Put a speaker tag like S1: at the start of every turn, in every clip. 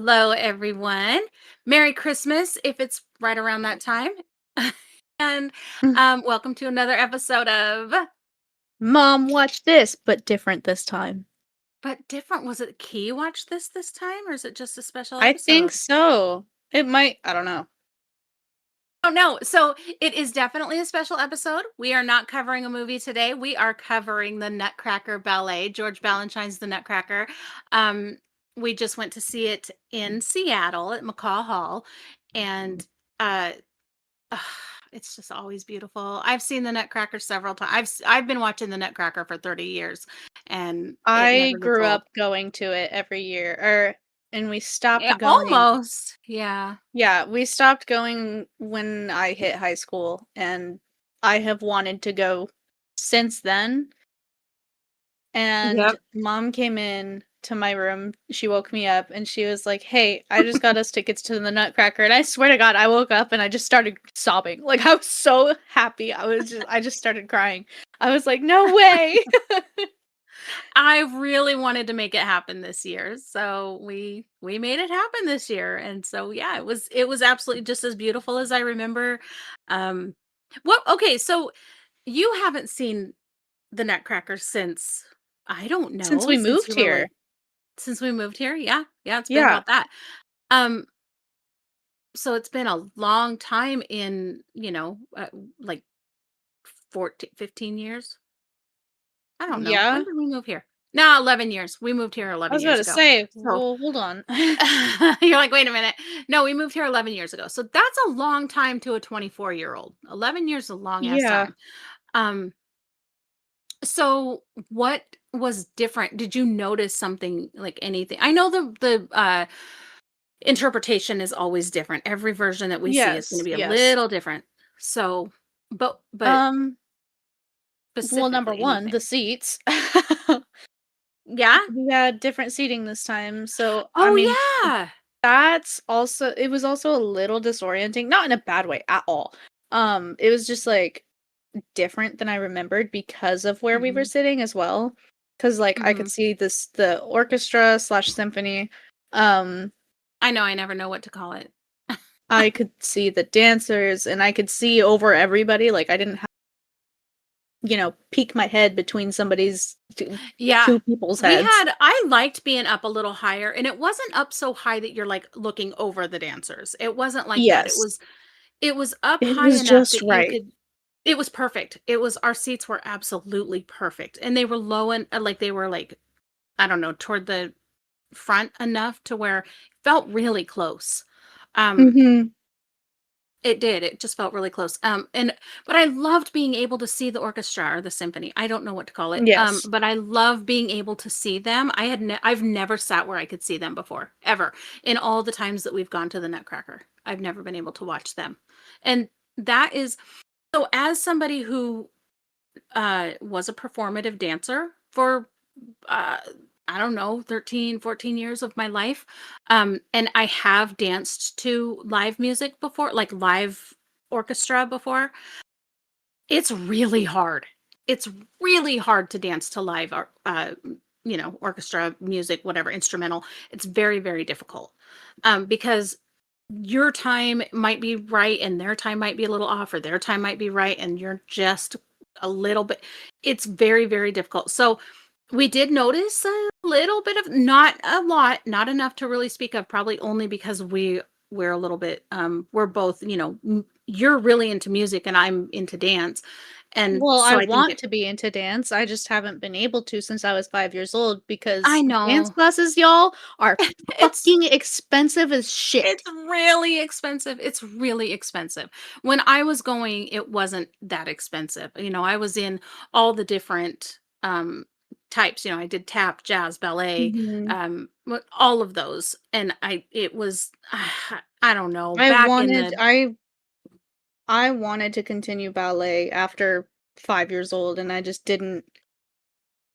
S1: Hello, everyone. Merry Christmas if it's right around that time. and
S2: Mm.
S1: welcome to another episode of
S2: Mom, watch this, but different this time.
S1: But Different. Was it Key watch this time, or is it just a special
S2: I think
S1: episode?
S2: so. It might, I don't know.
S1: Oh, no. So it is definitely a special episode. We are not covering a movie today. We are covering the Nutcracker Ballet, George Balanchine's The Nutcracker. Um, we just went to see it in Seattle at McCaw Hall. And uh, Ugh, it's just always beautiful. I've seen the Nutcracker several times. I've been watching the Nutcracker for 30 years, and it
S2: I
S1: never gets
S2: grew
S1: old.
S2: up going to it every year, and we
S1: Yeah,
S2: stopped going.
S1: almost. Yeah.
S2: Yeah, we stopped going when I hit high school, and I have wanted to go since then. And
S1: Yep.
S2: mom came in to my room. She woke me up and she was like, "Hey, I just got us tickets to the Nutcracker." And I swear to God, I woke up and I just started sobbing. Like I was so happy. I just started crying. I was like, "No way."
S1: I really wanted to make it happen this year, so we made it happen this year, and so yeah, it was absolutely just as beautiful as I remember. Um, what? Okay, so you haven't seen the Nutcracker since I don't
S2: Since
S1: know
S2: we
S1: since
S2: moved
S1: you were
S2: here.
S1: like since we moved here. Yeah, yeah, it's been
S2: Yeah.
S1: about that. Um, So it's been a long time like 14, 15 years. I don't know. When
S2: Yeah.
S1: did we move here? No, 11 years. We moved here
S2: I
S1: 11
S2: was about
S1: years
S2: to
S1: ago.
S2: say,
S1: So
S2: well, hold on.
S1: you're like, wait a minute. No, we moved here 11 years ago. So that's a long time to a 24-year-old. 11 years is a long ass
S2: Yeah.
S1: time. Um, so what was different? Did you notice something like anything? I know the interpretation is always different. Every version that we see is going to
S2: Yes,
S1: be a
S2: yes.
S1: little different. So, but
S2: Um, well, number
S1: specifically
S2: one,
S1: anything.
S2: the seats.
S1: Yeah?
S2: We had different seating this time. So, I
S1: Oh,
S2: mean,
S1: yeah.
S2: it was also a little disorienting, not in a bad way at all. It was just like different than I remembered because of where we were
S1: Mhm.
S2: sitting as well. Cause like I could
S1: Mhm.
S2: see the orchestra slash symphony. Um,
S1: I know, I never know what to call it.
S2: I could see the dancers and I could see over everybody. Like I didn't have, peek my head between
S1: Yeah.
S2: two people's heads.
S1: I liked being up a little higher, and it wasn't up so high that you're, like, looking over the dancers. It wasn't like that.
S2: Yes.
S1: It was up
S2: It
S1: high
S2: was
S1: enough
S2: just
S1: that you
S2: right.
S1: could. It was perfect. It was Our seats were absolutely perfect, and they were low and, like, they were, like, I don't know, toward the front enough to where it felt really close. Um,
S2: Mhm.
S1: it did. It just felt really close. But I loved being able to see the orchestra or the symphony. I don't know what to call it.
S2: Yes.
S1: But I love being able to see them. I've never sat where I could see them before, ever. In all the times that we've gone to the Nutcracker, I've never been able to watch them. And that is so as somebody who was a performative dancer for uh, I don't know, 13, 14 years of my life. And I have danced to live music before, like live orchestra before. It's really hard. It's really hard to dance to live orchestra music, whatever, instrumental. It's very, very difficult. Because your time might be right and their time might be a little off, or their time might be right and you're just a little bit. It's very, very difficult. So we did notice a little bit of, not a lot, not enough to really speak of, probably only because we're a little bit we're both, you're really into music and I'm into dance. And
S2: Well, I
S1: so I think
S2: want
S1: it
S2: to be into dance, I just haven't been able to since I was 5 years old
S1: I
S2: because dance
S1: know.
S2: classes, y'all, are
S1: It's
S2: fucking expensive as
S1: it's
S2: shit.
S1: really expensive. It's really expensive. When I was going, it wasn't that expensive. I was in all the different types. I did tap, jazz, ballet,
S2: Mhm.
S1: all of those. And it was I don't know,
S2: I
S1: back in
S2: wanted
S1: the
S2: I wanted to continue ballet after 5 years old, and I just didn't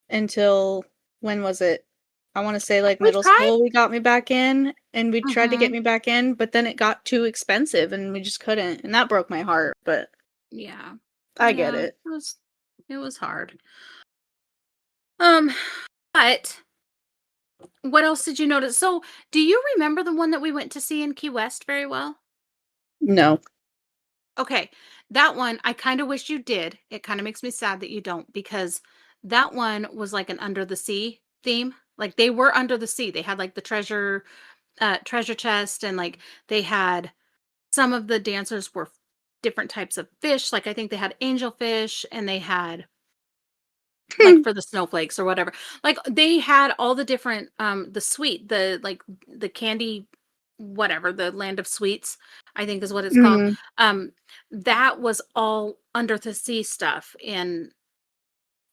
S2: until when was it? I wanna say, like,
S1: we
S2: middle
S1: tried.
S2: school, we got me back in, and we tried to get
S1: Mhm.
S2: me back in, but then it got too expensive, and we just couldn't, and that broke my heart, but
S1: Yeah.
S2: I get
S1: Yeah,
S2: it.
S1: it was hard. Um but What else did you notice? So, do you remember the one that we went to see in Key West very well?
S2: No.
S1: Okay, that one, I kinda wish you did. It kinda makes me sad that you don't because that one was like an under the sea theme. Like, they were under the sea. They had, like, the treasure chest, and, like, they had some of the dancers were different types of fish. Like, I think they had angelfish, and they had, like, for the snowflakes or whatever. Like, they had all the different, the sweet, the candy, whatever, the land of sweets, I think is what it's called.
S2: Mhm.
S1: Um, that was all under the sea stuff in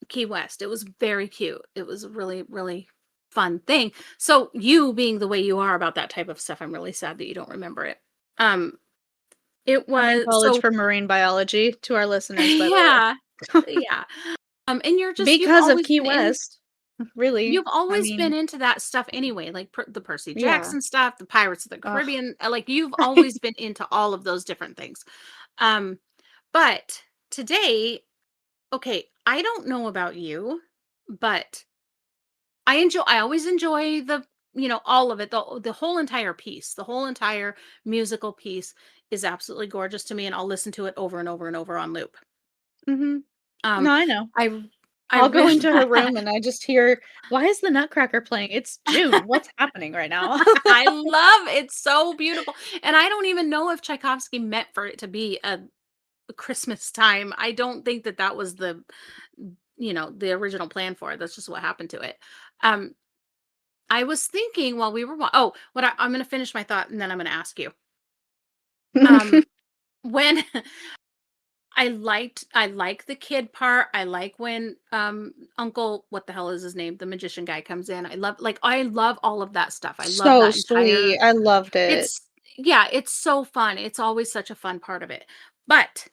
S1: Key West. It was very cute. It was a really, really fun thing. So, you being the way you are about that type of stuff, I'm really sad that you don't remember it. Um, it
S2: I'm in
S1: was
S2: college
S1: so
S2: for marine biology to our listeners, by the
S1: yeah,
S2: way.
S1: yeah. And
S2: Because of Key West, really.
S1: you've
S2: I
S1: always been
S2: mean,
S1: into that stuff anyway, like the Percy
S2: yeah.
S1: Jackson stuff, the Pirates of the
S2: Ugh.
S1: Caribbean. Like, you've always been into all of those different things. Um, but today, okay, I don't know about you, but I always enjoy all of it, the whole entire piece, the whole entire musical piece is absolutely gorgeous to me, and I'll listen to it over and over and over on loop.
S2: Mhm.
S1: Um,
S2: No, I know.
S1: I I
S2: I'll go
S1: really
S2: into her room and I just hear, "Why is the Nutcracker playing? It's June. What's happening right now?"
S1: I love it's so beautiful, and I don't even know if Tchaikovsky meant for it to be a Christmas time. I don't think that that was the original plan for it. That's just what happened to it. Um, I was thinking while we were I'm gonna finish my thought and then I'm gonna ask you. Um, when I like the kid part. I like when Uncle, what the hell is his name? The magician guy comes in. I love all of that stuff. I love
S2: So
S1: that entire
S2: sweet. I loved it.
S1: it's yeah, it's so fun. It's always such a fun part of it. But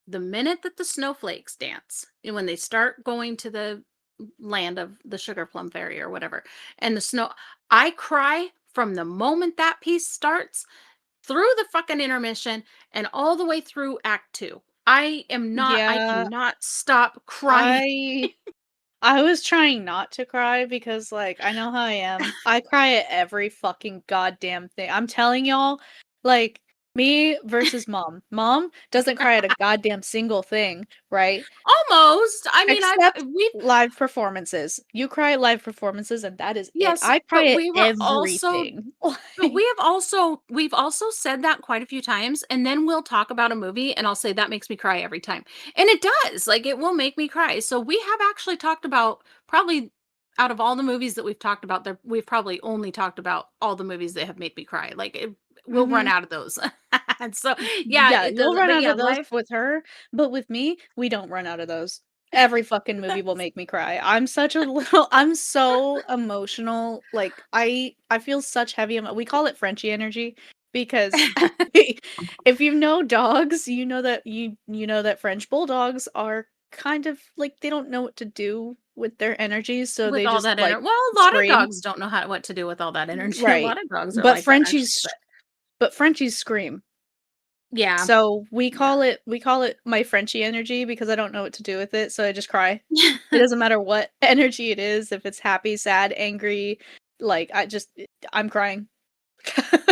S1: the minute that the snowflakes dance, and when they start going to the land of the sugar plum fairy or whatever, and the snow, I cry from the moment that piece starts through the fucking intermission and all the way through act 2. I
S2: Yeah,
S1: cannot stop crying.
S2: I I was trying not to cry because, like, I know how I am. I cry at every fucking goddamn thing. I'm telling y'all, like, me versus mom. Mom doesn't cry at a goddamn single thing, right?
S1: Almost. I mean,
S2: Except
S1: we've
S2: live performances. You cry at live performances, and that is it.
S1: yes,
S2: I cry
S1: but
S2: at everything.
S1: but
S2: Like,
S1: we've also said that quite a few times, and then we'll talk about a movie and I'll say that makes me cry every time. And it does. Like, it will make me cry. So we have actually talked about, probably out of all the movies that we've talked about, there we've probably only talked about all the movies that have made me cry. Like, we'll run
S2: mhm.
S1: out of those. And so yeah,
S2: Yeah,
S1: it
S2: you'll
S1: doesn't,
S2: run
S1: but
S2: out
S1: yeah,
S2: of those
S1: life.
S2: with her, but with me, we don't run out of those. Every fucking movie will make me cry. I'm such a little I'm so emotional. Like I feel such heavy we call it Frenchie energy because if you know dogs, you know that you know that French bulldogs are kind of like they don't know what to do with their energies, so
S1: With
S2: they
S1: all
S2: just
S1: that
S2: like
S1: energy, well, a lot of
S2: scream.
S1: dogs don't know what to do with all that energy. A
S2: Right.
S1: lot of dogs are
S2: But
S1: like that
S2: Frenchies
S1: actually, but
S2: but Frenchies scream.
S1: yeah.
S2: So, we
S1: Yeah.
S2: call it my Frenchie energy because I don't know what to do with it, so I just cry. It doesn't matter what energy it is, if it's happy, sad, angry, like, I'm crying.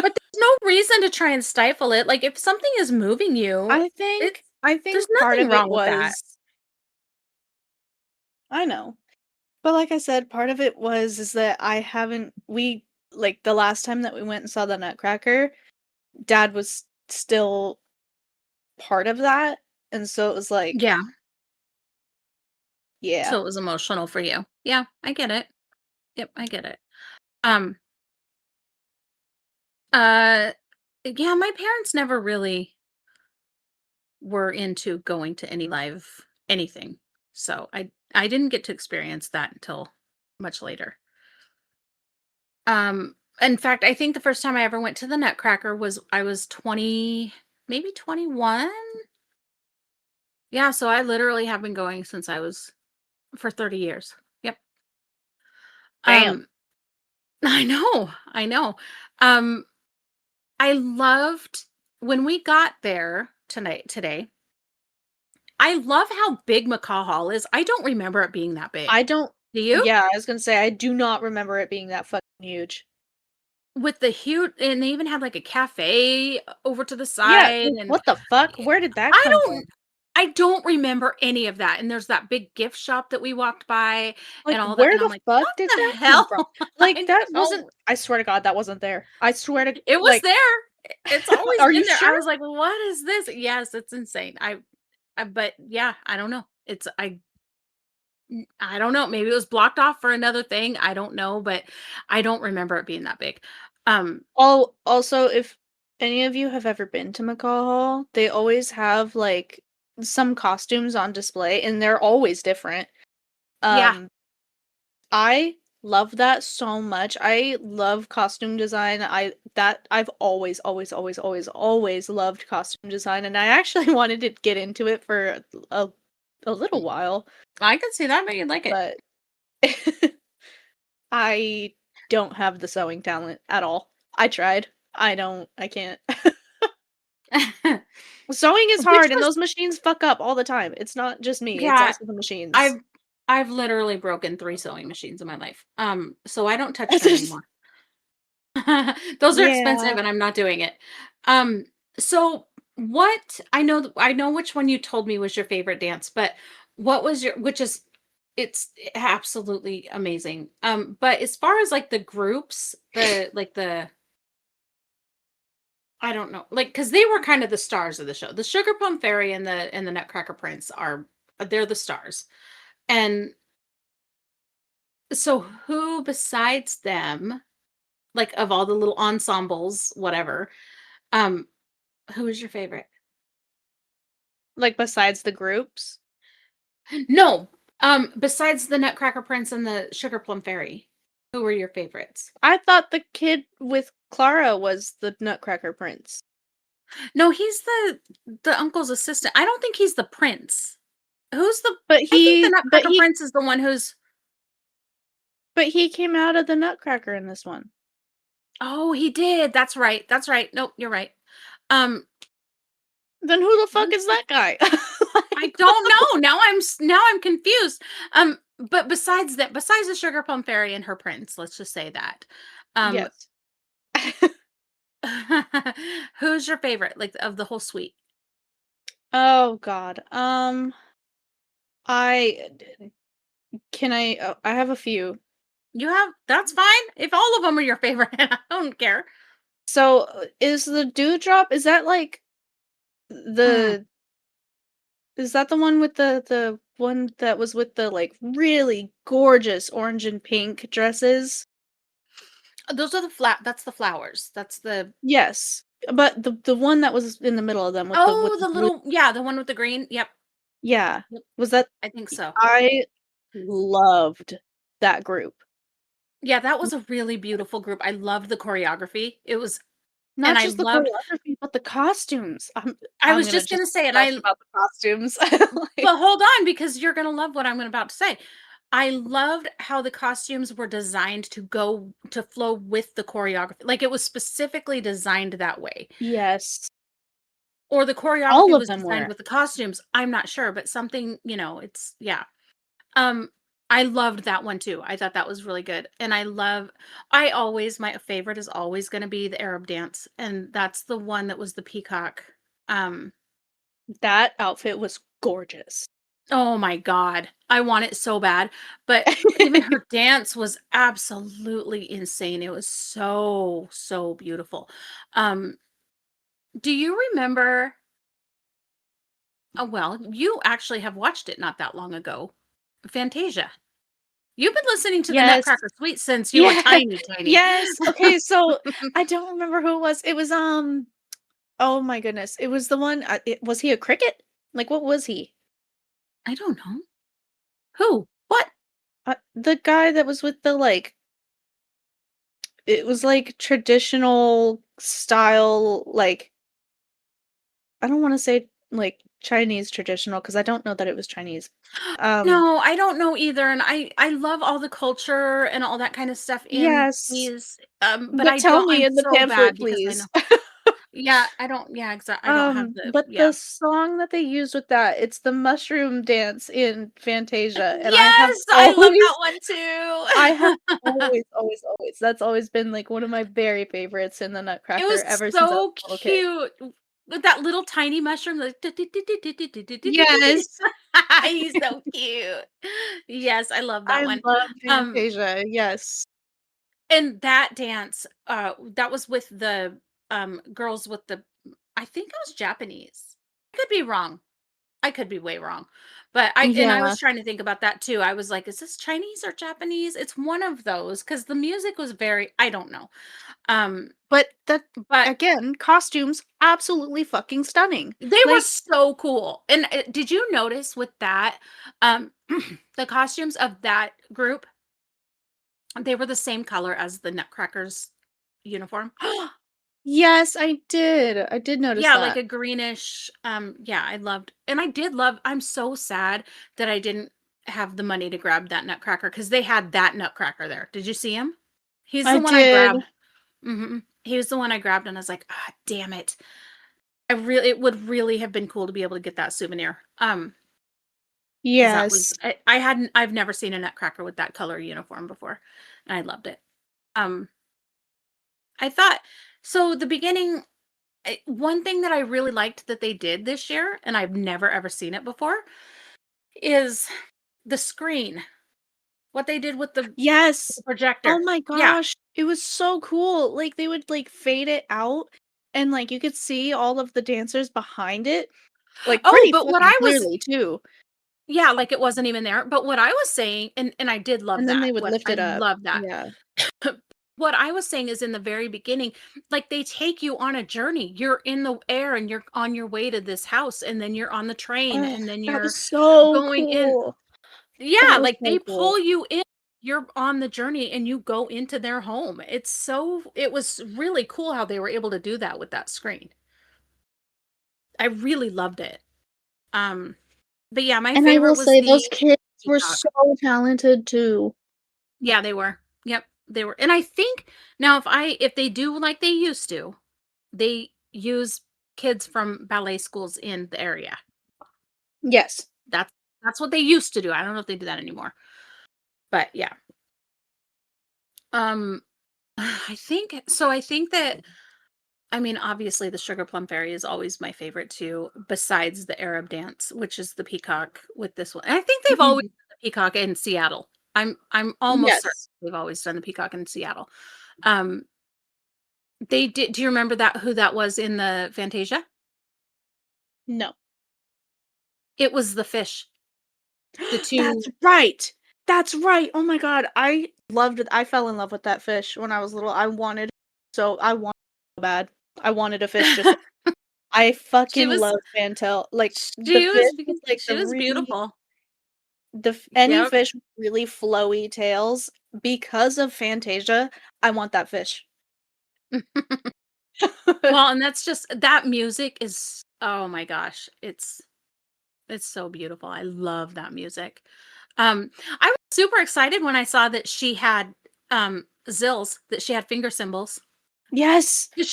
S1: But there's no reason to try and stifle it. Like, if something is moving you, it's
S2: I
S1: there's
S2: think part
S1: nothing
S2: of it
S1: wrong with that.
S2: was I know, but like I said, part of it was is that I haven't we like, the last time that we went and saw the Nutcracker, dad was still part of that, and so it was like,
S1: Yeah.
S2: yeah.
S1: So it was emotional for you. Yeah, I get it. Yep, I get it. Um, uh, yeah, my parents never really were into going to any live anything. So I didn't get to experience that until much later. In fact, I think the first time I ever went to the Nutcracker was I was 20, maybe 21. Yeah, so I literally have been going since I was for 30 years. Yep.
S2: Damn.
S1: Um I know. I know. Um I loved when we got there today. I love how big McCaw Hall is. I don't remember it being that big.
S2: I don't
S1: Do you?
S2: Yeah, I was gonna say, I do not remember it being that fucking huge.
S1: With the huge, and they even had, like, a cafe over to the
S2: Yeah,
S1: side,
S2: like,
S1: and
S2: what the fuck? Where did that
S1: I
S2: come from?
S1: don't I don't remember any of that, and there's that big gift shop that we walked by
S2: Like,
S1: and all that,
S2: where
S1: and I'm
S2: the
S1: like,
S2: fuck
S1: "What
S2: did
S1: the
S2: that come from?
S1: hell?"
S2: Like,
S1: I
S2: that wasn't
S1: don't
S2: I swear to God, that wasn't there. I swear to
S1: It was
S2: like
S1: there. It's always
S2: Are you
S1: been there. I
S2: sure?
S1: was like, "What is this?" Yes, it's insane. But yeah, I don't know. I don't know. Maybe it was blocked off for another thing. I don't know, but I don't remember it being that big. Um,
S2: Oh, also, if any of you have ever been to McCall Hall, they always have, like, some costumes on display, and they're always different.
S1: yeah.
S2: Um, I love that so much. I love costume design. I've always, always, always, always, always loved costume design, and I actually wanted to get into it for a a little while,
S1: I could see that, but you'd like it.
S2: but I don't have the sewing talent at all. I tried. I can't. Sewing is
S1: Which
S2: hard and
S1: was
S2: those machines fuck up all the time. It's not just me, it's
S1: Yeah,
S2: also the machines.
S1: I've I've literally broken 3 sewing machines in my life. So I don't touch them anymore. Those are
S2: Yeah.
S1: expensive and I'm not doing it. Um, so what I know which one you told me was your favorite dance, but what was your which is it's absolutely amazing. But as far as like the groups, the I don't know, like because they were kind of the stars of the show. The Sugar Plum Fairy and the Nutcracker Prince are they're the stars. And so who besides them, like of all the little ensembles, whatever, um, who is your favorite?
S2: Like, besides the groups?
S1: No, besides the Nutcracker Prince and the Sugar Plum Fairy, who were your favorites?
S2: I thought the kid with Clara was the Nutcracker Prince.
S1: No, he's the uncle's assistant. I don't think he's the prince. Who's the
S2: But
S1: I think the
S2: he but
S1: Nutcracker
S2: he
S1: Prince is the one who's
S2: but he came out of the Nutcracker in this one.
S1: Oh, he did. That's right. That's right. Nope, you're right. Um,
S2: Then who the fuck
S1: who's
S2: is
S1: the
S2: that guy?
S1: I
S2: Like,
S1: don't know. Now I'm confused. But besides the Sugar Plum Fairy and her prince, let's just say that. Um,
S2: yes.
S1: who's your favorite, like of the whole suite?
S2: Oh god. I can I have a few.
S1: You have That's fine. If all of them are your favorite, I don't care.
S2: So, is the Dewdrop, is that like
S1: Mm.
S2: the is that the one with the one that was with the, like, really gorgeous orange and pink dresses?
S1: Those are that's the flowers. That's the
S2: Yes, but the one that was in the middle of them with
S1: Oh,
S2: the
S1: the
S2: blue.
S1: little yeah, the one with the green. Yep.
S2: Yeah.
S1: Yep.
S2: Was that
S1: I think so.
S2: I loved that group.
S1: Yeah, that was a really beautiful group. I loved the choreography. It was and
S2: Not
S1: I
S2: just the
S1: loved
S2: choreography, but the costumes.
S1: I
S2: I'm
S1: was
S2: gonna
S1: just
S2: just
S1: gonna say, and
S2: gush about the costumes.
S1: but
S2: Like,
S1: hold on because you're gonna love what I'm about to say. I loved how the costumes were designed to flow with the choreography. Like it was specifically designed that way.
S2: yes.
S1: Or the
S2: All
S1: choreography
S2: of
S1: was
S2: them
S1: designed
S2: were.
S1: with the costumes. I'm not sure, but something, it's yeah. Um, I loved that one too. I thought that was really good. And I always my favorite is always gonna be the Arab dance, and that's the one that was the peacock. Um
S2: That outfit was gorgeous.
S1: Oh my god. I want it so bad, but even her dance was absolutely insane. It was so, so beautiful. Um, do you remember well, you actually have watched it not that long ago. Fantasia. You've been listening to the
S2: Yes.
S1: Nutcracker Suite since you were
S2: Yeah.
S1: tiny, tiny.
S2: Yes. Okay, so I don't remember who it was. It was, oh my goodness. It was the one, was he a cricket? Like, what was he?
S1: I don't know. Who? What?
S2: The guy that was with the, like, it was, like, traditional style, like, I don't wanna say, like, Chinese traditional because I don't know that it was Chinese. Um,
S1: No, I don't know either, and I love all the culture and all that kind of stuff in
S2: yes,
S1: these, but
S2: but tell me
S1: I'm
S2: in the
S1: so bad
S2: pamphlet,
S1: because I know
S2: please.
S1: Yeah, I don't have the
S2: But
S1: yeah.
S2: the song that they used with that, it's the mushroom dance in Fantasia, and
S1: Yes! I love that one
S2: I have
S1: too.
S2: always that's always been, like, one of my very favorites in the
S1: It
S2: Nutcracker
S1: was
S2: ever since I was
S1: so
S2: a little kid.
S1: cute with that little tiny mushroom, like
S2: Yes,
S1: he's so cute. Yes, I love that
S2: I
S1: one.
S2: love
S1: Um,
S2: Fantasia, yes.
S1: and that dance, that was with the, girls with the I think it was Japanese. I could be wrong. I could be way wrong. But I
S2: Yeah,
S1: was trying to think about that too. I was like, "Is this Chinese or Japanese?" It's one of those because the music was very I don't know. Um,
S2: but that
S1: but
S2: again, costumes, absolutely fucking stunning.
S1: they were
S2: Like,
S1: so cool. And, did you notice with that, um, the costumes of that group, they were the same color as the Nutcracker's uniform?
S2: yes, I did notice
S1: Yeah, like
S2: that.
S1: a greenish, yeah, I did love I'm so sad that I didn't have the money to grab that Nutcracker because they had that Nutcracker there. Did you see him? He's
S2: I
S1: the one I
S2: did,
S1: grabbed. Mhm. He was the one I grabbed, and I was like, "Ah, damn it." It would really have been cool to be able to get that souvenir. 'Cause that was
S2: yes.
S1: I've never seen a Nutcracker with that color uniform before, and I loved it. Um, I thought so the beginning one thing that I really liked that they did this year, and I've never ever seen it before, is the screen. What they did with the
S2: Yes. Oh
S1: projector.
S2: my
S1: Yeah.
S2: gosh, it was so cool, like, they would, like, fade it out, and, like, you could see all of the dancers behind it, like,
S1: Oh,
S2: pretty
S1: but what
S2: fucking
S1: I was
S2: clearly too,
S1: yeah, like it wasn't even there, but what I was saying and I did love
S2: and then
S1: that.
S2: they would
S1: What
S2: lift
S1: I
S2: it up.
S1: love that.
S2: Yeah.
S1: What I was saying is in the very beginning, like they take you on a journey. You're in the air and you're on your way to this house, and then you're on the train,
S2: Oh,
S1: and then
S2: that
S1: you're
S2: was so
S1: going in.
S2: cool. That
S1: Yeah,
S2: was
S1: like
S2: so
S1: they
S2: cool.
S1: pull you in. You're on the journey and you go into their home. It was really cool how they were able to do that with that screen. I really loved it. Um, but yeah, my
S2: And I
S1: favorite
S2: will
S1: was
S2: say those
S1: the
S2: kids were
S1: peacock.
S2: so talented too.
S1: Yeah, they were. Yep, they were. And I think now if they do like they used to, they use kids from ballet schools in the area.
S2: Yes.
S1: That's that's what they used to do. I don't know if they do that anymore. But yeah. Um I think that I mean, obviously the Sugar Plum Fairy is always my favorite too, besides the Arab dance, which is the peacock with this one. And I think they've always
S2: Mhm.
S1: done the peacock in Seattle. I'm almost certain
S2: Yes.
S1: they've always done the peacock in Seattle. Um they did do you remember that who that was in the Fantasia?
S2: No.
S1: It was the fish. The
S2: That's
S1: 2
S2: right. That's right. Oh my god, I loved it. I fell in love with that fish when I was little. I wanted so bad. I wanted a fish just I
S1: She
S2: fucking
S1: was
S2: love Fantail. Like, the fish with, like,
S1: she was beautiful.
S2: any
S1: Yep.
S2: fish with really flowy tails, because of Fantasia, I want that fish.
S1: Well, and that's just that music is oh my gosh, it's so beautiful. I love that music. I was super excited when I saw that she had zills, that she had finger cymbals.
S2: Yes.
S1: 'Cause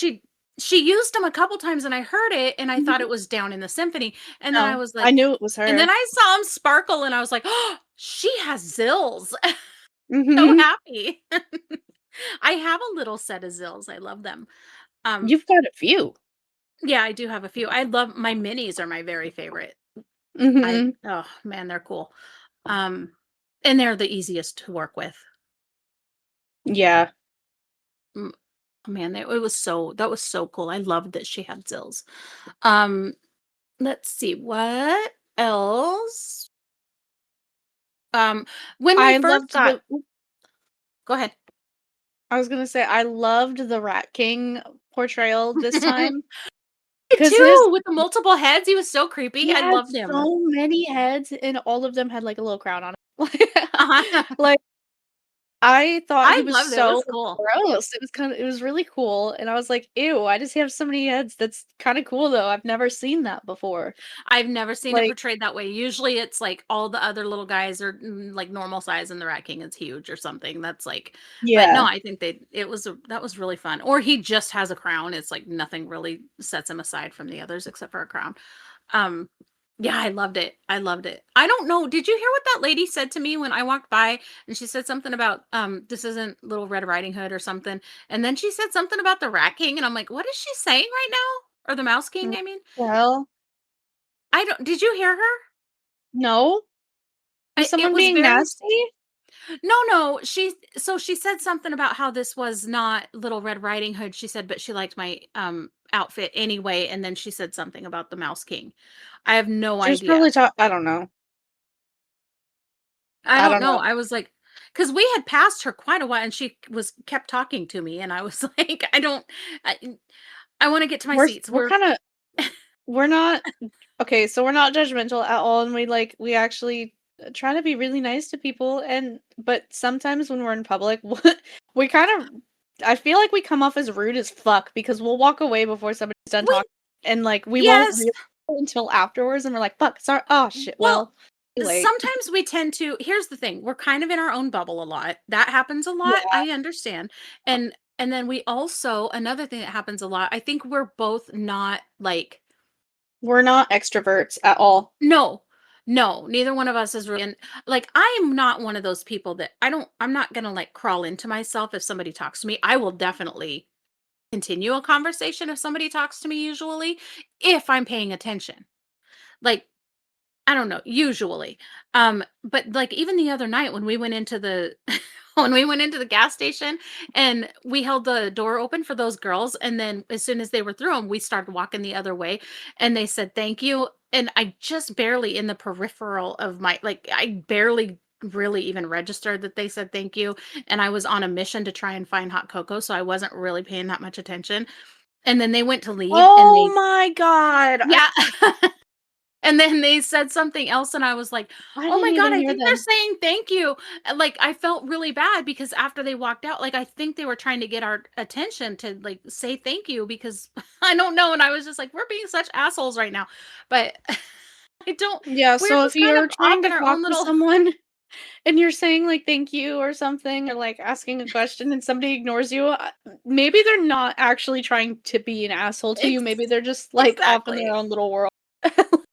S1: she used them a couple times and I heard it and I thought
S2: Mhm.
S1: it was down in the symphony. And then I
S2: No,
S1: was
S2: I
S1: like,
S2: knew it was
S1: and then
S2: her.
S1: I saw them sparkle and I was like, oh, she has zills. So
S2: Mhm.
S1: happy. I have a little set of zills. I love them. Um,
S2: You've got a few.
S1: yeah, I do have a few. I love my minis are my very favorite.
S2: Mhm.
S1: Oh man, they're cool. Um, and they're the easiest to work with.
S2: Yeah.
S1: Mm, man, it was that was so cool. I loved that she had zills. Um, let's see what else. When they
S2: I
S1: first
S2: loved
S1: got
S2: the
S1: go ahead.
S2: I was gonna say, I loved the Rat King portrayal this
S1: Me
S2: time, 'cause his
S1: too, with the multiple heads. He was so creepy.
S2: he
S1: I
S2: had
S1: loved him.
S2: so many heads, and all of them had, like, a little crown on it.
S1: Uh-huh.
S2: Like I thought he
S1: I
S2: was
S1: loved it. It
S2: so
S1: was cool.
S2: gross. It was really cool, and I was like, "Ew, why does he have so many heads?" That's kinda cool, though. I've never seen that before.
S1: I've never seen it
S2: Like
S1: portrayed that way. Usually it's like all the other little guys are like normal size and the Rat King is huge or something. That's like, but no,
S2: yeah.
S1: I think that was really fun. Or he just has a crown. It's like nothing really sets him aside from the others except for a crown. Um yeah, I loved it. I loved it. I don't know. Did you hear what that lady said to me when I walked by and she said something about this isn't Little Red Riding Hood or something. And then she said something about the Rat King and I'm like, what is she saying right now? Or the Mouse King,
S2: What
S1: I mean.
S2: the hell?
S1: I don't did you hear her?
S2: No? Was
S1: It
S2: someone
S1: was
S2: being
S1: very
S2: nasty?
S1: no, she said something about how this was not Little Red Riding Hood, she said, but she liked my, outfit anyway, and then she said something about the Mouse King. I have no
S2: She was
S1: idea.
S2: probably I don't know.
S1: I
S2: I
S1: don't
S2: don't
S1: know,
S2: know.
S1: I was like, because we had passed her quite a while, and she was kept talking to me, and I was like, I I wanna get to my seats,
S2: We're kinda we're not okay, so we're not judgmental at all, and we actually try to be really nice to people, and but sometimes when we're in public, we kind of I feel like we come off as rude as fuck because we'll walk away before somebody's done
S1: we
S2: talking, and we won't
S1: yes.
S2: realize until afterwards, and we're like, "Fuck, sorry. Oh shit.
S1: Well,
S2: Well, too late."
S1: sometimes we tend to here's the thing, we're kind of in our own bubble a lot. That happens a lot,
S2: Yeah,
S1: I understand. And then we also another thing that happens a lot, I think we're both not like
S2: we're not extroverts at all.
S1: no. No, neither one of us is really and like I am not one of those people that I'm not going to like crawl into myself if somebody talks to me. I will definitely continue a conversation if somebody talks to me usually if I'm paying attention. Like I don't know, usually. But like even the other night when we went into the when we went into the gas station and we held the door open for those girls and then as soon as they were through them, we started walking the other way and they said thank you and I just barely in the peripheral of my like I barely really even registered that they said thank you and I was on a mission to try and find hot cocoa so I wasn't really paying that much attention. And then they went to leave and
S2: Oh
S1: they
S2: my god.
S1: yeah. And then they said something else, and I was like,
S2: I
S1: "Oh
S2: didn't
S1: my god,
S2: even
S1: I
S2: hear
S1: think they're
S2: them.
S1: saying thank you." Like, I felt really bad because after they walked out, like, I think they were trying to get our attention to, like, say thank you because I don't know, and I was just like, "We're being such assholes right now." But I don't
S2: Yeah,
S1: we're
S2: so if
S1: just kind of
S2: you're
S1: off
S2: trying
S1: in
S2: to
S1: our
S2: talk
S1: own
S2: to
S1: little
S2: someone and you're saying thank you or something or asking a question and somebody ignores you, maybe they're not actually trying to be an asshole to you. Maybe
S1: Ex
S2: they're just off in their
S1: exactly.
S2: own little world.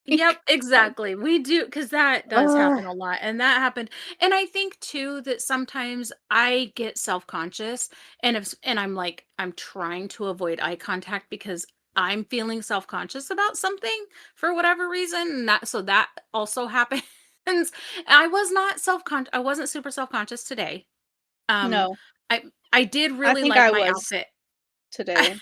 S1: Yep,
S2: I-
S1: exactly. We do because that does
S2: Ugh.
S1: happen a lot, and that happened and I think too that sometimes I get self-conscious and I'm like, I'm trying to avoid eye contact because I'm feeling self-conscious about something for whatever reason, and that also happens. I wasn't super self-conscious today. Um,
S2: No,
S1: I I did
S2: I
S1: really
S2: think
S1: like
S2: I
S1: my
S2: was
S1: outfit.
S2: today.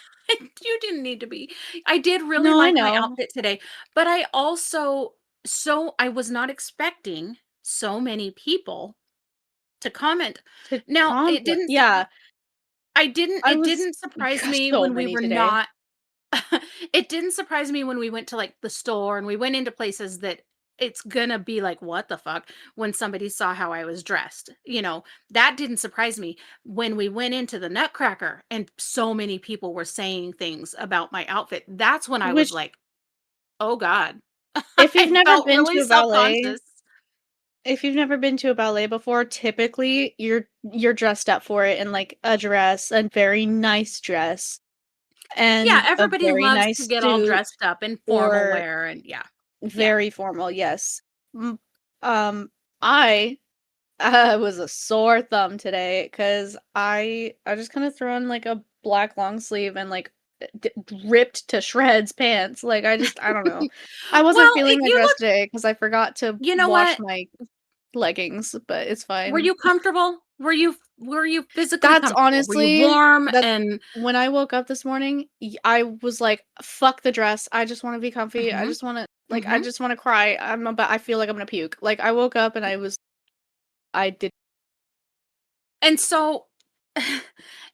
S1: You didn't need to be. I did really
S2: No, I
S1: like my
S2: know.
S1: outfit today, but I also I was not expecting so many people to comment.
S2: To
S1: Now,
S2: compliment. Yeah, I
S1: it
S2: was
S1: didn't surprise
S2: gosh,
S1: me
S2: so
S1: when we
S2: many
S1: were
S2: today.
S1: not it didn't surprise me when we went to like the store and we went into places that it's gonna be like, what the fuck when somebody saw how I was dressed. That didn't surprise me. When we went into the Nutcracker and so many people were saying things about my outfit, that's when I was
S2: Which
S1: like, oh God.
S2: if you've
S1: I
S2: never
S1: felt
S2: been to
S1: really
S2: a ballet
S1: self-conscious.
S2: If you've never been to a ballet before, typically you're dressed up for it in a dress, a very nice dress,
S1: Yeah,
S2: and a
S1: everybody
S2: very
S1: loves to
S2: nice
S1: get all
S2: suit
S1: dressed up in formal
S2: or
S1: wear and yeah. Yeah.
S2: very formal, yes. Mm, I was a sore thumb today because I just kind of threw on a black long sleeve and d ripped to shreds pants. I don't know. I wasn't
S1: Well,
S2: feeling my
S1: you
S2: dress
S1: look
S2: today because I forgot to
S1: you know
S2: wash
S1: what?
S2: my leggings, but it's
S1: Were
S2: fine.
S1: you comfortable? Were you physically
S2: That's
S1: comfortable? Were you warm
S2: that's
S1: and
S2: when I woke up this morning, I was like, "Fuck the dress. I just wanna be comfy. I
S1: mhm,
S2: just wanna I
S1: mhm.
S2: just wanna cry. I feel like I'm gonna puke." I woke up and I did
S1: And so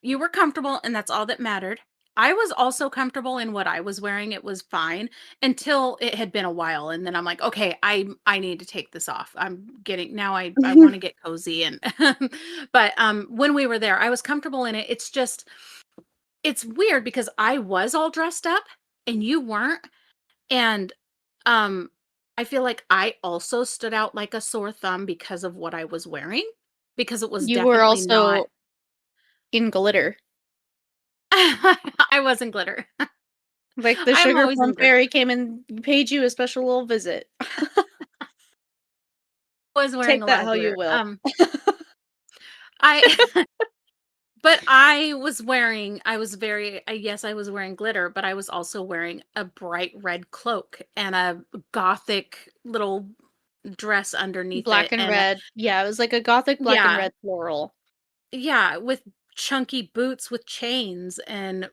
S1: you were comfortable and that's all that mattered. I was also comfortable in what I was wearing, it was fine until it had been a while, and then I'm like, "Okay, I need to take this off. I'm getting now I wanna get cozy," and but, when we were there, I was comfortable in it. It's just it's weird because I was all dressed up and you weren't, and, um, I feel like I also stood out like a sore thumb because of what I was wearing, because it was
S2: You were
S1: definitely not
S2: also in glitter.
S1: I was in glitter.
S2: Like, the
S1: I'm
S2: sugar
S1: always
S2: plum
S1: in glitter.
S2: fairy came and paid you a special little visit.
S1: I was wearing
S2: Take
S1: a lot
S2: that
S1: of
S2: how you
S1: glitter.
S2: will.
S1: I but I was wearing I was very yes, I was wearing glitter, but I was also wearing a bright red cloak and a gothic little dress underneath
S2: Black
S1: it,
S2: and
S1: and
S2: red. Yeah, it was like a gothic black and
S1: yeah,
S2: red floral.
S1: yeah, with chunky boots with chains, and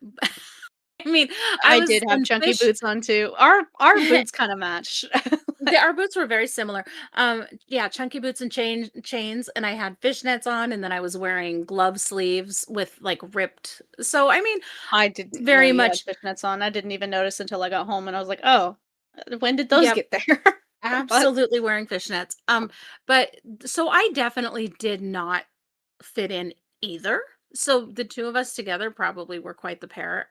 S1: I mean, I
S2: I
S1: was
S2: did have
S1: in
S2: chunky
S1: fish
S2: boots on too. Our boots kinda match.
S1: our boots were very similar. Yeah, chunky boots and chains, and I had fishnets on, and then I was wearing glove sleeves with like ripped. So I mean,
S2: I didn't know
S1: very
S2: you had
S1: much.
S2: fishnets on. I didn't even notice until I got home and I was like, "Oh, when did those
S1: Yep,
S2: get there?" But
S1: absolutely wearing fishnets. But so I definitely did not fit in either. So the two of us together probably were quite the pair.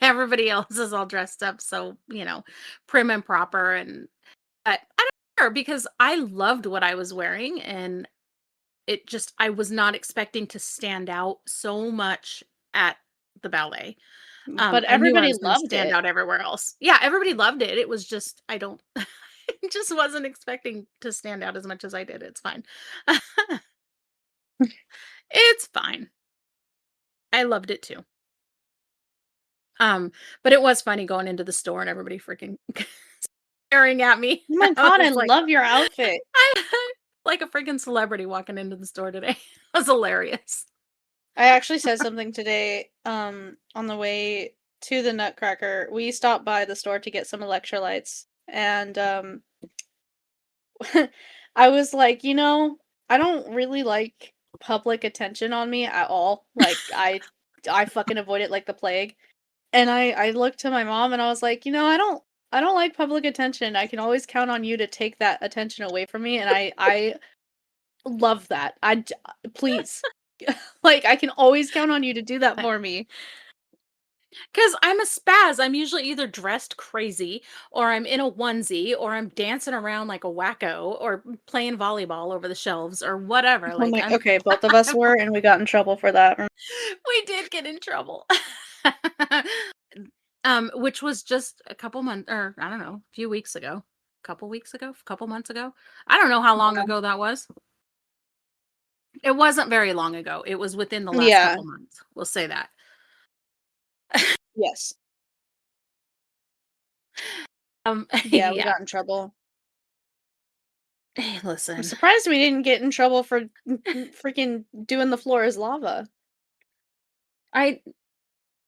S1: Everybody else is all dressed up, so prim and proper, and but I don't care because I loved what I was wearing, and it just I was not expecting to stand out so much at the ballet.
S2: but
S1: I knew I
S2: everybody
S1: was gonna
S2: loved
S1: stand
S2: it.
S1: out everywhere else. Yeah, everybody loved it. It was just I don't just wasn't expecting to stand out as much as I did. It's fine. It's fine. I loved it too. Um, but it was funny going into the store and everybody freaking staring at me.
S2: Oh my
S1: I
S2: god, I
S1: was like,
S2: love your outfit.
S1: I like a freaking celebrity walking into the store today. It was hilarious.
S2: I actually said something today, on the way to the Nutcracker. We stopped by the store to get some electrolytes, and, I was like, I don't really like public attention on me at all. Like, I fucking avoid it like the plague. And I looked to my mom and I was like, I don't like public attention. I can always count on you to take that attention away from me, and I love that. Please. Like, I can always count on you to do that for me.
S1: 'Cause I'm a spaz. I'm usually either dressed crazy or I'm in a onesie or I'm dancing around like a wacko or playing volleyball over the shelves or whatever.
S2: Oh
S1: Like
S2: my
S1: I'm
S2: okay, both of us were, and we got in trouble for that.
S1: we did get in trouble. Which was just a couple months or I don't know, a few weeks ago. Couple weeks ago, couple months ago. I don't know how long
S2: Yeah.
S1: ago that was. It wasn't very long ago. It was within the last
S2: Yeah.
S1: couple months. We'll say that.
S2: Yes. Yeah, we
S1: Yeah.
S2: got in trouble.
S1: Hey,
S2: I'm
S1: listen.
S2: surprised we didn't get in trouble for freaking doing the floor is lava.
S1: I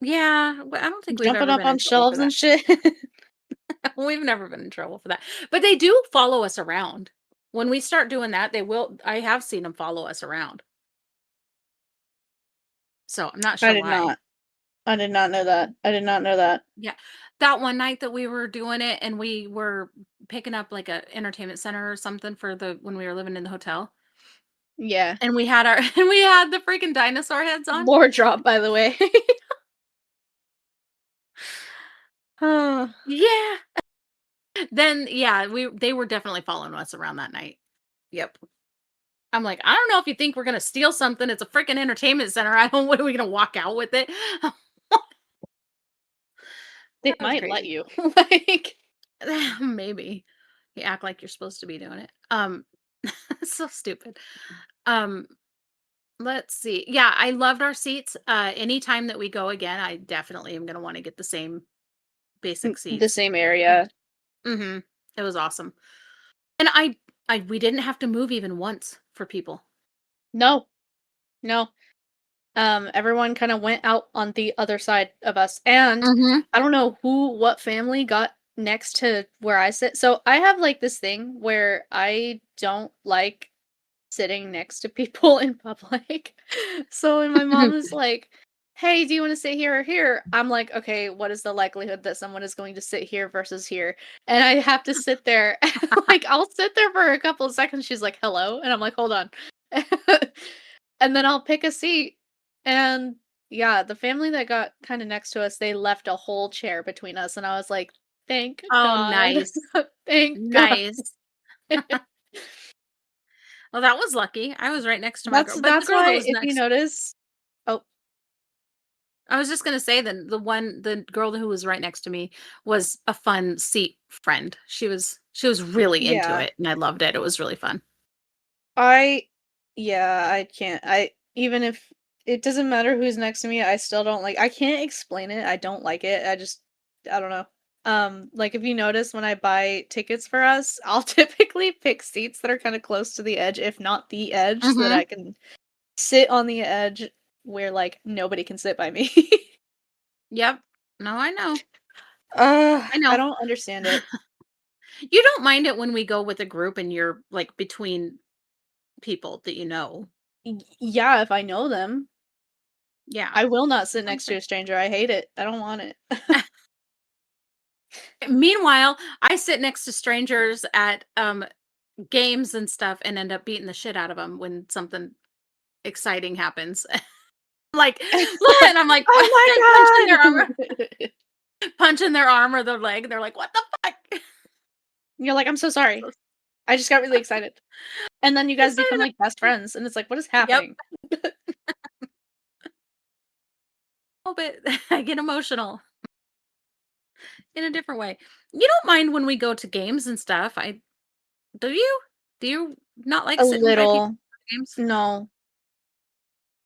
S1: Yeah, but I don't think we've
S2: Jumping
S1: ever
S2: up
S1: been
S2: on
S1: in trouble for
S2: shelves
S1: that.
S2: and shit.
S1: We've never been in trouble for that. But they do follow us around. When we start doing that, they will I have seen them follow us around. So, I'm not
S2: I
S1: sure
S2: did
S1: why.
S2: not. I did not know that. I did not know that.
S1: Yeah. That one night that we were doing it and we were picking up like a entertainment center or something for the when we were living in the hotel,
S2: Yeah.
S1: and we had our and we had the freaking dinosaur heads on.
S2: Lore drop, by the way. Oh,
S1: Yeah. Then yeah, they were definitely following us around that night. Yep. I'm like, "I don't know if you think we're gonna steal something. It's a freaking entertainment center. I don't what are we gonna walk out with it?"
S2: they
S1: That was
S2: might let
S1: crazy.
S2: you. Like,
S1: Maybe. You act like you're supposed to be doing it. So stupid. Um, let's see. Yeah, I loved our seats. Anytime that we go again, I definitely am gonna want to get the same basic
S2: the
S1: seats.
S2: same area.
S1: Mm-hmm. It was awesome. And we didn't have to move even once for people.
S2: No, no. Everyone kind of went out on the other side of us, and
S1: Mm-hmm.
S2: I don't know what family got next to where I sit. So I have like this thing where I don't like sitting next to people in public. So when my mom was like, "Hey, do you wanna sit here or here?" I'm like, "Okay, what is the likelihood that someone is going to sit here versus here?" And I have to sit there, like, I'll sit there for a couple of seconds, she's like, "Hello?" And I'm like, "Hold on." And then I'll pick a seat, and yeah, the family that got kinda next to us, they left a whole chair between us, and I was like, "Thank
S1: Oh,
S2: God.
S1: nice.
S2: Thank God."
S1: Nice. Well, that was lucky. I was right next to my girl, but the
S2: That's
S1: girl that
S2: why
S1: was
S2: if you
S1: next
S2: notice. Oh,
S1: I was just gonna say that the girl who was right next to me was a fun seat friend. She was really into
S2: yeah.
S1: it, and I loved it. It was really fun.
S2: I yeah, I can't. I even if it doesn't matter who's next to me, I still don't like I can't explain it. I don't like it. I don't know. Like if you notice when I buy tickets for us, I'll typically pick seats that are kind of close to the edge, if not the edge, so that I
S1: Mhm.
S2: can sit on the edge where like nobody can sit by me.
S1: Yep. No, I know. I
S2: I
S1: know.
S2: don't understand it.
S1: You don't mind it when we go with a group and you're, like, between people that you know.
S2: Yeah, if I know them.
S1: Yeah.
S2: I will not sit
S1: Same
S2: next to
S1: thing.
S2: a stranger. I hate it. I don't want it.
S1: Meanwhile, I sit next to strangers at, games and stuff and end up beating the shit out of them when something exciting happens. Like, and I'm like, punching
S2: Oh
S1: their
S2: my
S1: arm
S2: god!
S1: punching their arm or their leg. They're like, "What the fuck?"
S2: You're like, "I'm so sorry. I just got really excited." And then you guys become,
S1: Excited.
S2: like, best friends, and it's like, "What is
S1: Yep.
S2: happening?"
S1: Oh, but I get emotional in a different way. You don't mind when we go to games and stuff. I do you? Do you not like
S2: A
S1: sitting by people
S2: little.
S1: at games?
S2: No,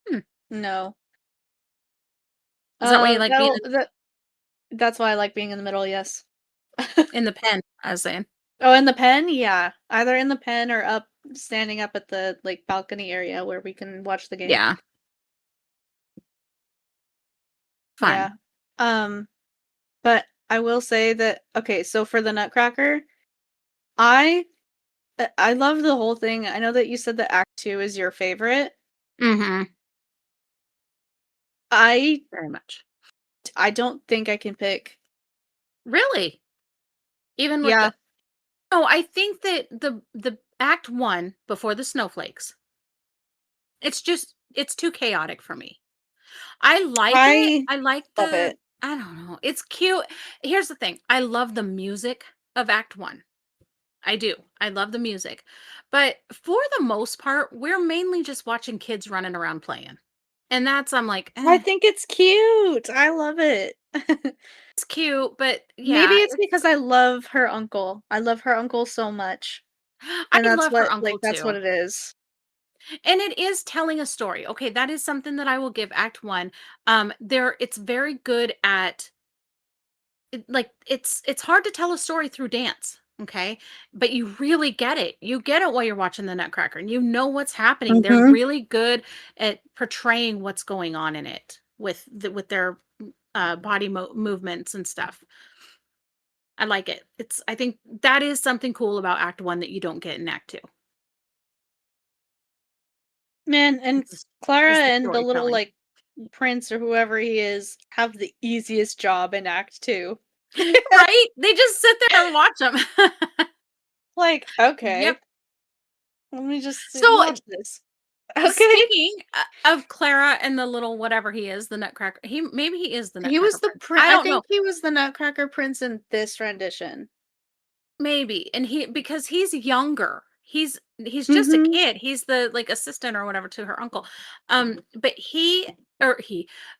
S1: Hmm.
S2: no.
S1: Is that why you like being
S2: That's why I like being in the middle, yes.
S1: in the pen? I was saying.
S2: Oh, in the pen? Yeah. Either in the pen or standing up at the, like, balcony area where we can watch the game.
S1: Yeah,
S2: Yeah.
S1: fun.
S2: Um, but I will say that okay, so for the Nutcracker, I I love the whole thing. I know that you said that act 2 is your favorite.
S1: Mhm.
S2: I
S1: Very much.
S2: I don't think I can pick.
S1: Really? Even with
S2: Yeah,
S1: the No, I think that the act 1 before the snowflakes, it's too chaotic for me. I like it.
S2: I
S1: I like
S2: love
S1: the
S2: it.
S1: I don't know. It's cute. Here's the thing. I love the music of act 1. I do. I love the music. But for the most part, we're mainly just watching kids running around playing. And I'm like,
S2: I think it's cute. I love it.
S1: it's cute, but
S2: Maybe
S1: yeah,
S2: it's because I love her uncle. I love her uncle so much,
S1: I
S2: and
S1: love her uncle
S2: that's what
S1: too.
S2: it is.
S1: And it is telling a story. Okay, that is something that I will give act 1. There it's very good at it's hard to tell a story through dance, okay? But you really get it. You get it while you're watching the Nutcracker and you know what's happening. They're
S2: Mhm.
S1: really good at portraying what's going on in it with their body movements and stuff. I like it. I think that is something cool about act 1 that you don't get in act 2.
S2: Man, and
S1: Is
S2: Clara
S1: is the
S2: and the little,
S1: storytelling.
S2: like, prince or whoever he is have the easiest job in Act 2.
S1: Right? They just sit there and watch them.
S2: Like,
S1: Yep.
S2: "Okay, let me just sit and
S1: So
S2: watch this." Okay.
S1: speaking of Clara and the little whatever he is, the Nutcracker, maybe he is the
S2: He was
S1: Nutcracker
S2: the
S1: Prince.
S2: prin
S1: I
S2: I
S1: don't know.
S2: think he was the Nutcracker Prince in this rendition.
S1: Maybe. And because he's younger. He's just a
S2: Mhm.
S1: kid. He's the like assistant or whatever to her uncle. But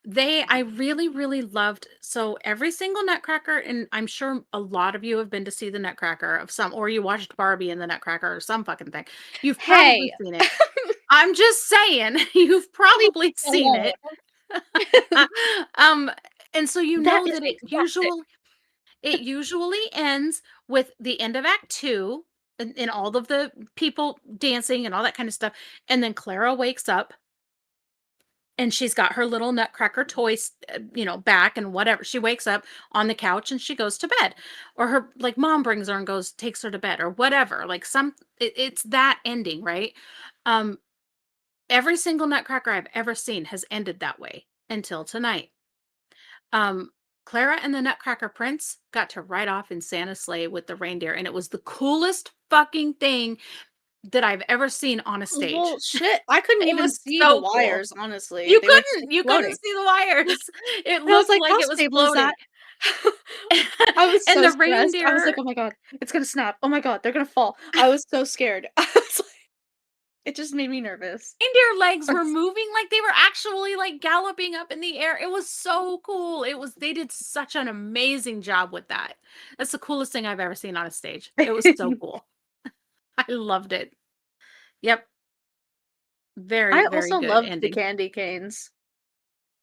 S1: they I really, really loved so every single Nutcracker, and I'm sure a lot of you have been to see the Nutcracker of some, or you watched Barbie and the Nutcracker or some fucking thing. You've probably
S2: Hey,
S1: seen it. I'm just saying, you've
S2: leave
S1: probably
S2: me
S1: seen
S2: alone.
S1: it. um, and so you
S2: That
S1: know
S2: is
S1: that
S2: a classic.
S1: it usually ends with the end of act 2 and all of the people dancing and all that kind of stuff. And then Clara wakes up and she's got her little Nutcracker toys, back and whatever. She wakes up on the couch and she goes to bed, or her like mom brings her and takes her to bed, or whatever. Like it's that ending, right? Um, every single Nutcracker I've ever seen has ended that way. until tonight. Um, Clara and the Nutcracker Prince got to ride off in Santa's sleigh with the reindeer, and it was the coolest fucking thing that I've ever seen on a stage.
S2: Well, shit, I couldn't
S1: It
S2: even
S1: was
S2: see the
S1: so cool.
S2: wires, honestly. They were just
S1: You couldn't
S2: floating.
S1: see the wires. It
S2: And I was
S1: looked
S2: like,
S1: like
S2: "How
S1: it was
S2: stable is
S1: floating.
S2: that?" I was
S1: And
S2: so
S1: the
S2: stressed. I was like,
S1: reindeer
S2: "Oh my god, it's gonna snap. Oh my god, they're gonna fall." I was so scared. I was like it just made me nervous.
S1: reindeer legs
S2: I
S1: were
S2: was
S1: moving like they were actually like galloping up in the air. It was so cool. They did such an amazing job with that. That's the coolest thing I've ever seen on a stage. It was so cool. I loved it. Yep. Very,
S2: I
S1: very
S2: also
S1: good
S2: loved the
S1: ending.
S2: candy canes.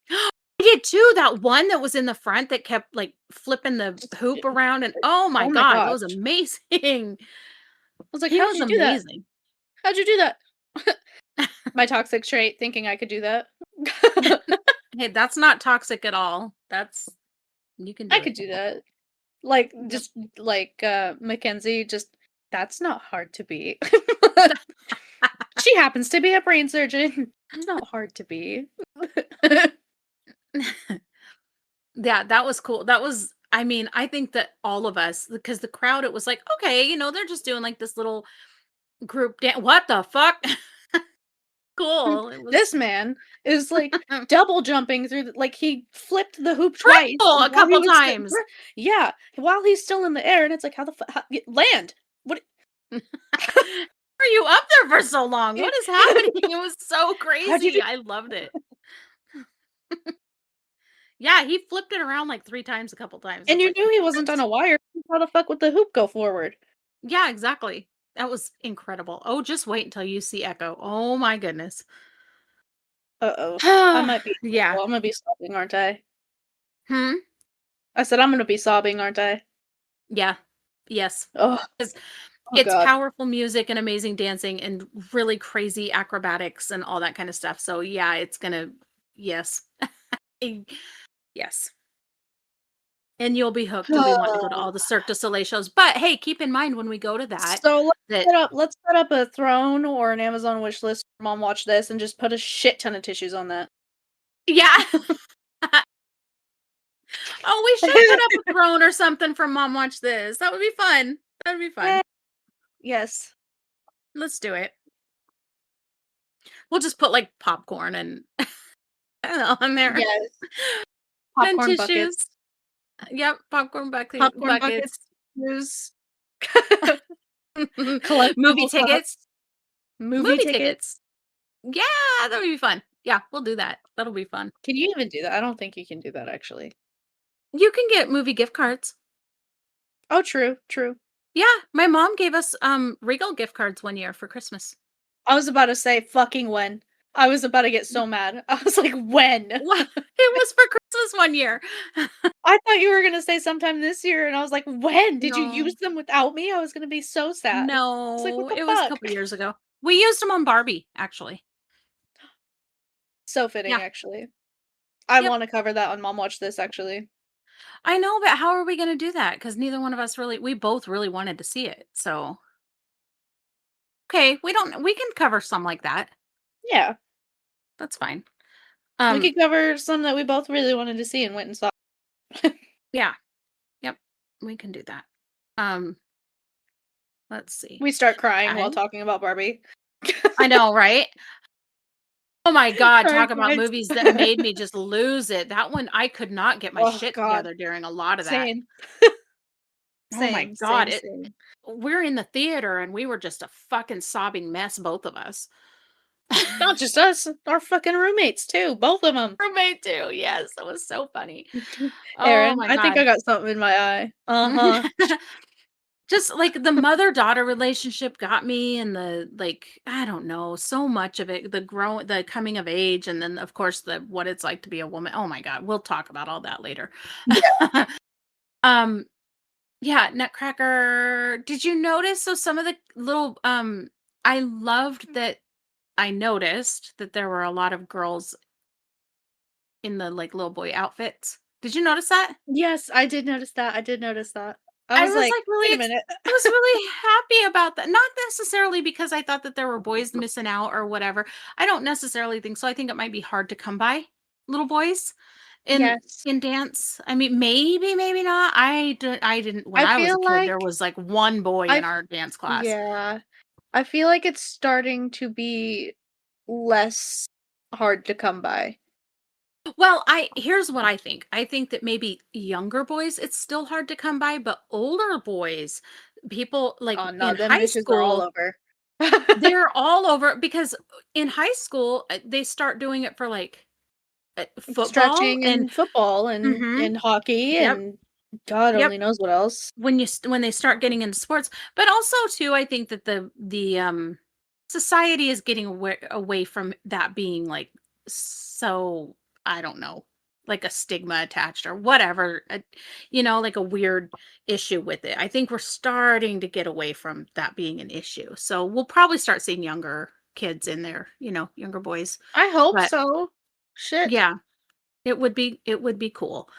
S1: I did too. That one that was in the front that kept like flipping the
S2: Just
S1: hoop around, and oh my
S2: oh my
S1: god, that
S2: gosh.
S1: was amazing.
S2: I was like,
S1: He
S2: "How'd
S1: was
S2: you do that?
S1: amazing.
S2: How'd you do that?" My toxic trait, thinking I could do that.
S1: Hey, that's not toxic at all. That's you can
S2: I
S1: do
S2: could
S1: it.
S2: do that. Like,
S1: Yep.
S2: just like, Mackenzie, just that's not hard to be. She happens to be a brain surgeon. It's not hard to be.
S1: Yeah, that was cool. That was I mean, I think that all of us because the crowd it was like, okay, they're just doing like this little group dance. What the fuck? Cool. It was
S2: This man is, like, double jumping through the like, he flipped the hoop twice
S1: triple a
S2: while he
S1: couple
S2: was st
S1: times.
S2: yeah, while he's still in the air, and it's like, "How the land!" What
S1: Are you up there for so long? What is happening? It was so
S2: how'd you do
S1: crazy. I loved it. Yeah, he flipped it around like 3 times a couple times.
S2: and
S1: It's
S2: you
S1: like,
S2: knew he wasn't on
S1: "What?"
S2: a wire. How the fuck would the hoop go forward?
S1: Yeah, exactly. That was incredible. Oh, just wait until you see Echo. Oh my goodness.
S2: Uh-oh. I might be
S1: Yeah.
S2: I'm gonna be sobbing, aren't I?
S1: Hmm?
S2: I said, "I'm gonna be sobbing, aren't I?"
S1: Yeah. Yes.
S2: Oh,
S1: 'Cause
S2: oh
S1: it's
S2: god.
S1: powerful music and amazing dancing and really crazy acrobatics and all that kind of stuff. So yeah, it's gonna yes. Eh, yes. And you'll be hooked and be wanting to go to all the Cirque du Soleil shows. But hey, keep in mind when we go to that,
S2: So
S1: that
S2: let's set up a throne or an Amazon wish list for Mom Watch This and just put a shit ton of tissues on that.
S1: yeah. Oh, we should put up a throne or something for Mom Watch This. That would be fun. That would be
S2: Eh,
S1: fun.
S2: yes.
S1: Let's do it. We'll just put like popcorn and on there.
S2: Yes.
S1: And
S2: Popcorn
S1: tissues.
S2: buckets.
S1: Yep,
S2: Popcorn buckets,
S1: buckets.
S2: tissues,
S1: Movie
S2: collectible
S1: tickets.
S2: cups, movie
S1: Movie
S2: tickets.
S1: tickets. Yeah, that would be fun. Yeah, we'll do that. That'll be fun.
S2: Can you even do that? I don't think you can do that actually.
S1: You can get movie gift cards.
S2: Oh, true, true.
S1: Yeah, my mom gave us Regal gift cards one year for Christmas.
S2: I was about to say fucking when. I was about to get so mad. I was like, when?
S1: What? It was for Christmas one year.
S2: I thought you were gonna say sometime this year, and I was like, when? Did you
S1: No.
S2: use them without me? I was gonna be so sad. I was like, what
S1: No,
S2: the
S1: it was a
S2: fuck?
S1: couple years ago. We used them on Barbie, actually.
S2: So fitting,
S1: Yeah.
S2: actually. I
S1: Yep.
S2: wanna cover that on Mom Watch This, actually.
S1: I know, but how are we gonna do that? Because neither one of us really we both really wanted to see it. So okay, we can cover some like that.
S2: Yeah.
S1: That's fine.
S2: We
S1: Um,
S2: could cover some that we both really wanted to see and went and saw.
S1: yeah. Yep. We can do that. Um, let's see.
S2: We start crying while
S1: Okay.
S2: talking about Barbie.
S1: I know, right? Oh my god,
S2: Sorry,
S1: talk about
S2: guys.
S1: movies that made me just lose it. That one I could not get my
S2: Oh
S1: shit
S2: god.
S1: together during a lot of that.
S2: Same.
S1: Oh my
S2: Same,
S1: god,
S2: same,
S1: it
S2: same.
S1: we're in the theater and we were just a fucking sobbing mess, both of us.
S2: Not just us, our fucking roommates too, both of them.
S1: Roommate too. Yes, that was so funny. Oh
S2: Erin,
S1: my
S2: I think I
S1: god.
S2: got something in my eye. Uh-huh.
S1: Just like the mother-daughter relationship got me and the like I don't know, so much of it, the coming of age and then of course the what it's like to be a woman. Oh my god, we'll talk about all that later.
S2: Yeah.
S1: um yeah, Nutcracker. Did you notice so some of the little I loved that I noticed that there were a lot of girls in the like little boy outfits. Did you notice that?
S2: Yes, I did notice that, I did notice that. I
S1: I
S2: was
S1: was
S2: like,
S1: like really
S2: "Wait a minute."
S1: I was really happy about that. Not necessarily because I thought that there were boys missing out or whatever. I don't necessarily think so. I think it might be hard to come by little boys in
S2: Yes.
S1: in dance? I mean, maybe, maybe not. I didn't when
S2: I
S1: I was a
S2: feel
S1: kid, there
S2: like
S1: was, like, 1 boy
S2: I
S1: in
S2: f
S1: our dance class.
S2: yeah. I feel like it's starting to be less hard to come by.
S1: Well, I here's what I think. I think that maybe younger boys, it's still hard to come by, but older boys, people, like,
S2: Oh, no,
S1: in
S2: them
S1: high
S2: bitches are all
S1: school,
S2: over.
S1: they're all over because in high school, they start doing it for, like, football
S2: Stretching
S1: and
S2: and football and
S1: mhm,
S2: hockey
S1: yep,
S2: and God
S1: yep.
S2: only knows what else.
S1: When they start getting into sports, but also too, I think that the society is getting away from that being like so I don't know, like a stigma attached or whatever, like a weird issue with it. I think we're starting to get away from that being an issue. So we'll probably start seeing younger kids in there, younger boys.
S2: I hope
S1: But
S2: so. Shit.
S1: yeah, it would be cool.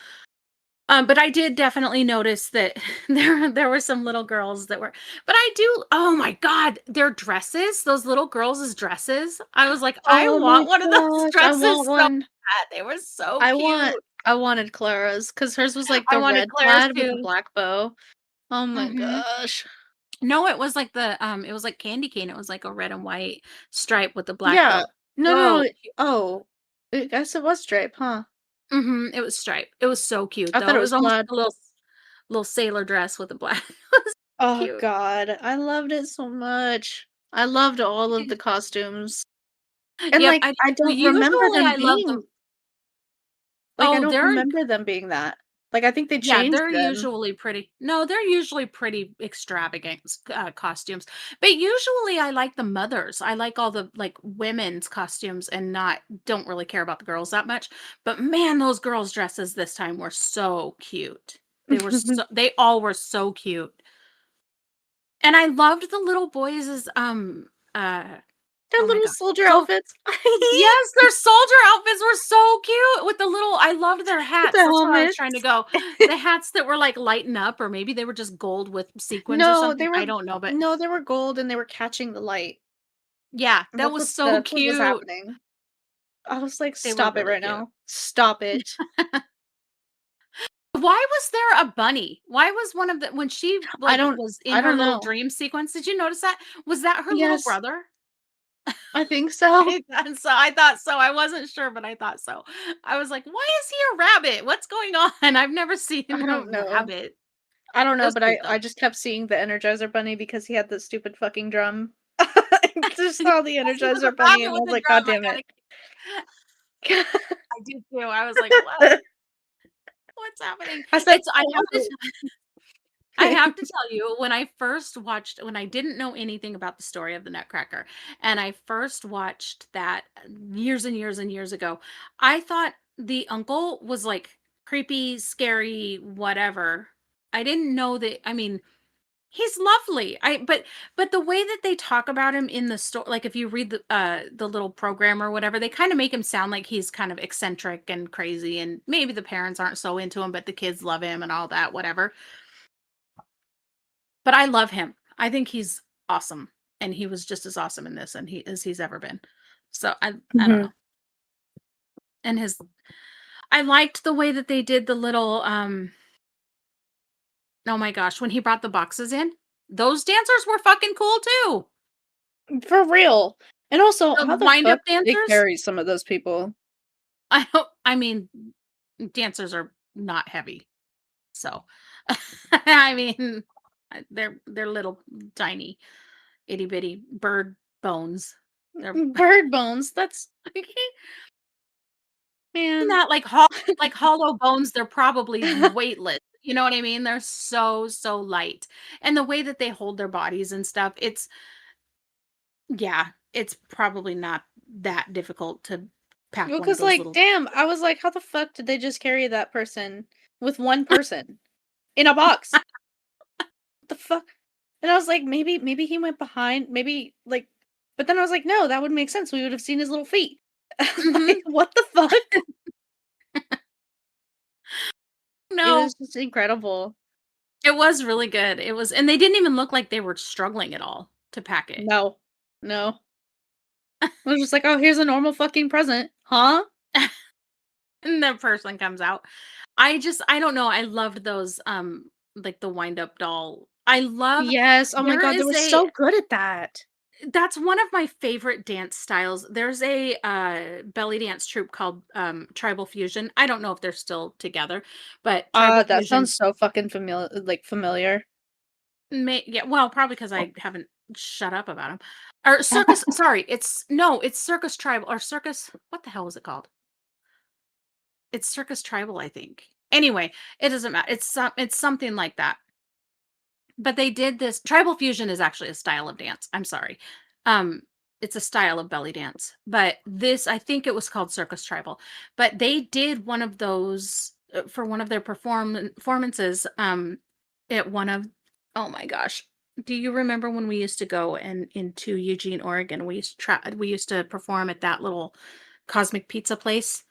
S1: But I did definitely notice that there were some little girls that were but I do oh my god, their dresses, those little girls' dresses. I was like, "I
S2: Oh my
S1: want one of those
S2: gosh, I want
S1: dresses so
S2: one.
S1: bad." They were so
S2: I want
S1: cute.
S2: I wanted Clara's because hers was like
S1: I
S2: the
S1: wanted
S2: red
S1: Claire's
S2: plaid with the
S1: too.
S2: black bow. Oh my
S1: Mhm.
S2: gosh.
S1: No, it was like it was like candy cane. It was like a red and white stripe with a black
S2: Yeah.
S1: bow.
S2: No, no,
S1: So
S2: no.
S1: cute.
S2: Oh, I guess it was stripe, huh?
S1: Mhm, it was striped. It was so cute
S2: I thought
S1: though.
S2: it
S1: It
S2: was
S1: was almost like
S2: plaid.
S1: a little sailor dress with a black it was
S2: Oh
S1: cute.
S2: god, I loved it so much. I loved all of the costumes. And,
S1: Yep,
S2: like,
S1: I did
S2: I
S1: too.
S2: don't remember
S1: Usually,
S2: them
S1: I love
S2: being
S1: them.
S2: like, I
S1: Oh,
S2: don't
S1: they're
S2: remember them being that. Like, I think they
S1: yeah,
S2: changed
S1: they're
S2: them.
S1: usually pretty no, they're usually pretty extravagant costumes. But usually I like the mothers. I like all the like women's costumes and not don't really care about the girls that much. But man, those girls' dresses this time were so cute. They all were so cute. And I loved the little boys' uh
S2: Their
S1: oh my
S2: little
S1: gosh.
S2: soldier
S1: So
S2: outfits.
S1: yes, their soldier outfits were so cute with the little I loved their
S2: With the
S1: hats, that's where I was trying to
S2: helmets.
S1: go. The hats that were, like, lighten up, or maybe they were just gold with sequins or
S2: No,
S1: something, I don't know, but
S2: they were gold and they were catching the light.
S1: yeah, that was so
S2: That's what was
S1: cute.
S2: happening. I was like,
S1: They were
S2: "Stop it
S1: really
S2: right
S1: cute.
S2: now. Stop it."
S1: Why was there a bunny? Why was one of the when she,
S2: I
S1: like,
S2: don't
S1: was in
S2: I
S1: her
S2: don't
S1: little
S2: know.
S1: dream sequence, did you notice that? Was that her little
S2: Yes,
S1: brother?
S2: I think so.
S1: I thought so, I wasn't sure, but I thought so. I was like, "Why is he a rabbit? What's going on?" I've never seen
S2: I
S1: a
S2: don't know.
S1: rabbit.
S2: I don't
S1: It
S2: know,
S1: was
S2: but
S1: cute,
S2: I
S1: though.
S2: just kept seeing the Energizer Bunny because he had the stupid fucking drum. I just saw the
S1: Yes, he was
S2: Energizer
S1: a
S2: Bunny
S1: rabbit
S2: and I
S1: with
S2: was
S1: a
S2: like,
S1: drum,
S2: "God damn
S1: I
S2: it."
S1: gotta I did too, I was like, "What? What's happening?"
S2: I said,
S1: It's I have to
S2: "Oh."
S1: I have to tell you, when I didn't know anything about the story of the Nutcracker, and I first watched that years and years and years ago, I thought the uncle was, like, creepy, scary, whatever. I didn't know that I mean, he's lovely. But the way that they talk about him in the story, like, if you read the little program or whatever, they kinda make him sound like he's kind of eccentric and crazy, and maybe the parents aren't so into him, but the kids love him and all that, whatever. But I love him. I think he's awesome, and he was just as awesome in this and as he's ever been. So I don't
S2: Mhm.
S1: know. And his I liked the way that they did the little oh my gosh, when he brought the boxes in, those dancers were fucking cool too.
S2: For real. And also,
S1: The
S2: how the
S1: wind up
S2: fuck did they
S1: dancers,
S2: carry some of those people?
S1: I mean, dancers are not heavy. So I mean, they're little tiny itty bitty bird bones. They're
S2: Bird bones, that's man.
S1: that like hollow bones, they're probably weightless. You know what I mean? They're so, so light. And the way that they hold their bodies and stuff, yeah, it's probably not that difficult to pack
S2: Well,
S1: one of
S2: cause
S1: those
S2: like,
S1: little
S2: damn, I was like, "How the fuck did they just carry that person with one person in a box? What the fuck?" And I was like, maybe he went behind, maybe, like but then I was like, "No, that would make sense, we would have seen his little feet." Like,
S1: Mhm.
S2: what the fuck? It was
S1: No,
S2: just incredible.
S1: it was really good. It was and they didn't even look like they were struggling at all to pack it.
S2: No. No. I was just like, "Oh, here's a normal fucking present. Huh?"
S1: and the person comes out. I don't know. I loved those like the wind up doll. I love
S2: Yes, oh my
S1: there
S2: god, they
S1: is
S2: were
S1: a
S2: so good at that.
S1: that's one of my favorite dance styles. There's a belly dance troupe called Tribal Fusion. I don't know if they're still together, but Tribal
S2: That
S1: Fusion
S2: sounds so fucking familiar.
S1: yeah, well, probably because I haven't shut up about them. Or circus, sorry, it's no, it's circus tribal or circus. What the hell was it called? It's circus tribal, I think. Anyway, it doesn't matter. It's something like that. But they did this tribal fusion is actually a style of dance. I'm sorry. Um, it's a style of belly dance. But this, I think it was called circus tribal. But they did one of those for one of their performances at one of oh my gosh. Do you remember when we used to go and into Eugene, Oregon? We used to perform at that little cosmic pizza place.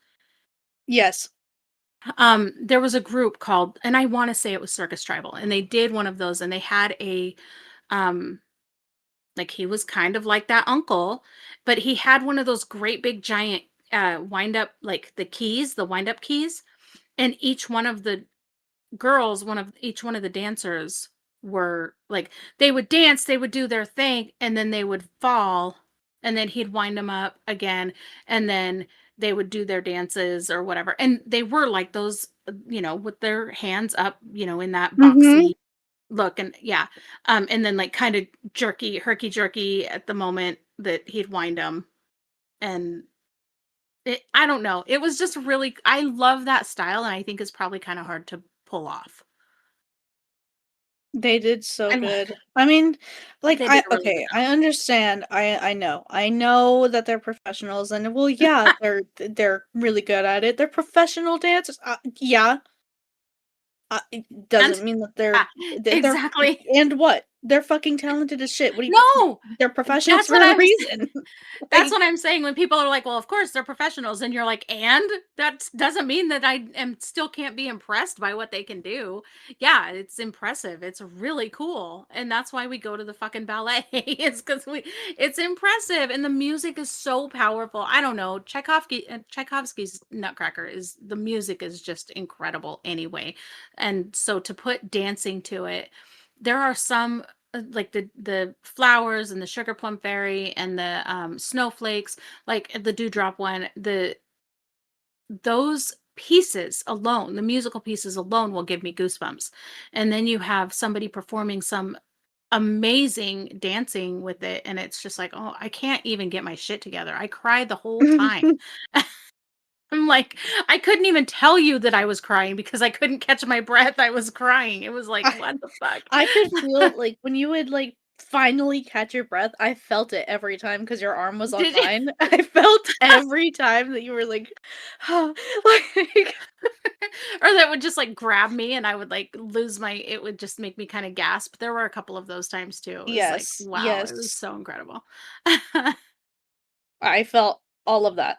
S2: Yes.
S1: There was a group called, and I want to say it was Circus Tribal, and they did one of those, and they had a, um, like he was kind of like that uncle, but he had one of those great big giant wind up, like the wind up keys, and each one of the girls, each one of the dancers were like they would dance, they would do their thing, and then they would fall, and then he'd wind them up again, and then they would do their dances or whatever. And they were like those, with their hands up, in that
S2: Mhm.
S1: boxy look, and yeah, and then like kind of jerky, herky jerky at the moment that he'd wind them, and I don't know. It was just really, I love that style, and I think it's probably kind of hard to pull off.
S2: They did so
S1: And
S2: good. I mean, like,
S1: they did a really good
S2: okay, I understand, I know. I know that they're professionals and, well, yeah,
S1: job.
S2: they're really good at it. They're professional dancers, yeah, it doesn't
S1: And
S2: mean that
S1: yeah,
S2: they're
S1: exactly.
S2: and what? They're fucking talented as shit. What do you
S1: No,
S2: they're professionals
S1: that's
S2: for
S1: what
S2: a
S1: I'm
S2: reason.
S1: That's
S2: Like,
S1: what I'm saying when people are like, "Well, of course they're professionals," and you're like, "And that doesn't mean that I am still can't be impressed by what they can do." Yeah, it's impressive. It's really cool, and that's why we go to the fucking ballet. It's because it's impressive, and the music is so powerful. I don't know. Tchaikovsky's Nutcracker is the music is just incredible anyway, and so to put dancing to it, there are some like the flowers and the sugar plum fairy and the snowflakes, like the dewdrop one, those pieces alone, the musical pieces alone will give me goosebumps. And then you have somebody performing some amazing dancing with it, and it's just like, oh, I can't even get my shit together. I cried the whole time. I'm like, I couldn't even tell you that I was crying because I couldn't catch my breath. I was crying. It was like,
S2: I
S1: what the fuck?
S2: I could feel, like, when you would, like, finally catch your breath, I felt it every time because your arm was on
S1: Did you?
S2: mine. I felt every time that you were like, like
S1: Or that would just like grab me and I would like lose my it would just make me kind of gasp. There were a couple of those times too. It was like,
S2: yes,
S1: wow, it was
S2: yes.
S1: so incredible.
S2: I felt all of that.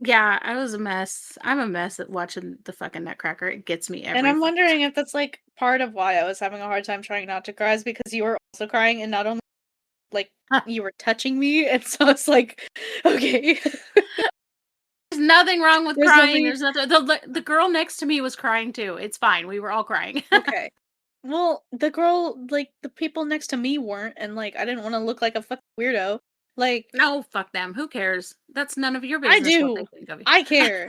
S1: Yeah, I was a mess. I'm a mess at watching the fucking Nutcracker. It gets me
S2: And
S1: every
S2: I'm
S1: fucking
S2: wondering if that's, like, part of why I was having a hard time trying not to cry is because you were also crying and not only, like,
S1: time.
S2: you were touching me, and so it's like, okay.
S1: There's nothing wrong with
S2: There's
S1: crying.
S2: nothing
S1: There's nothing. The girl next to me was crying too. It's fine. We were all crying.
S2: okay. Well, the girl like, the people next to me weren't, and, like, I didn't wanna look like a fucking weirdo. Like,
S1: No, fuck them. Who cares? That's none of your
S2: I
S1: business what they
S2: do.
S1: think of you.
S2: I care.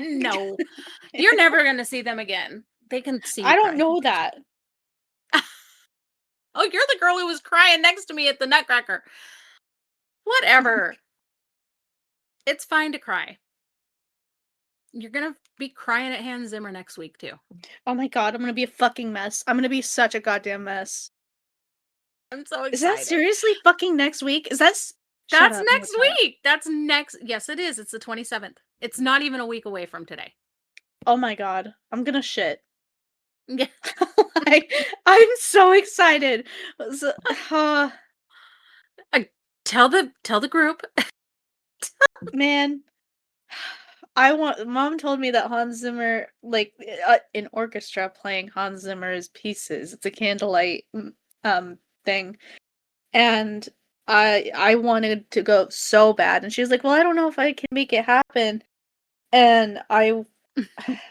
S1: No, you're never gonna see them again. They can see you
S2: I don't
S1: cry.
S2: know that.
S1: Oh, you're the girl who was crying next to me at the Nutcracker. Whatever. It's fine to cry. You're gonna be crying at Hans Zimmer next week too.
S2: Oh my god, I'm gonna be a fucking mess. I'm gonna be such a goddamn mess.
S1: I'm so
S2: Is that
S1: excited.
S2: seriously fucking next week? Is that shut
S1: That's
S2: up, no
S1: next
S2: it's not.
S1: week. That's next. Yes, it is. It's the 27th. It's not even a week away from today.
S2: Oh my god, I'm gonna shit.
S1: Yeah.
S2: Like, I'm so excited. So
S1: I, tell the group.
S2: man, I want mom told me that Hans Zimmer, like, an orchestra playing Hans Zimmer's pieces. It's a candlelight, thing, and I wanted to go so bad, and she was like, "Well, I don't know if I can make it happen." And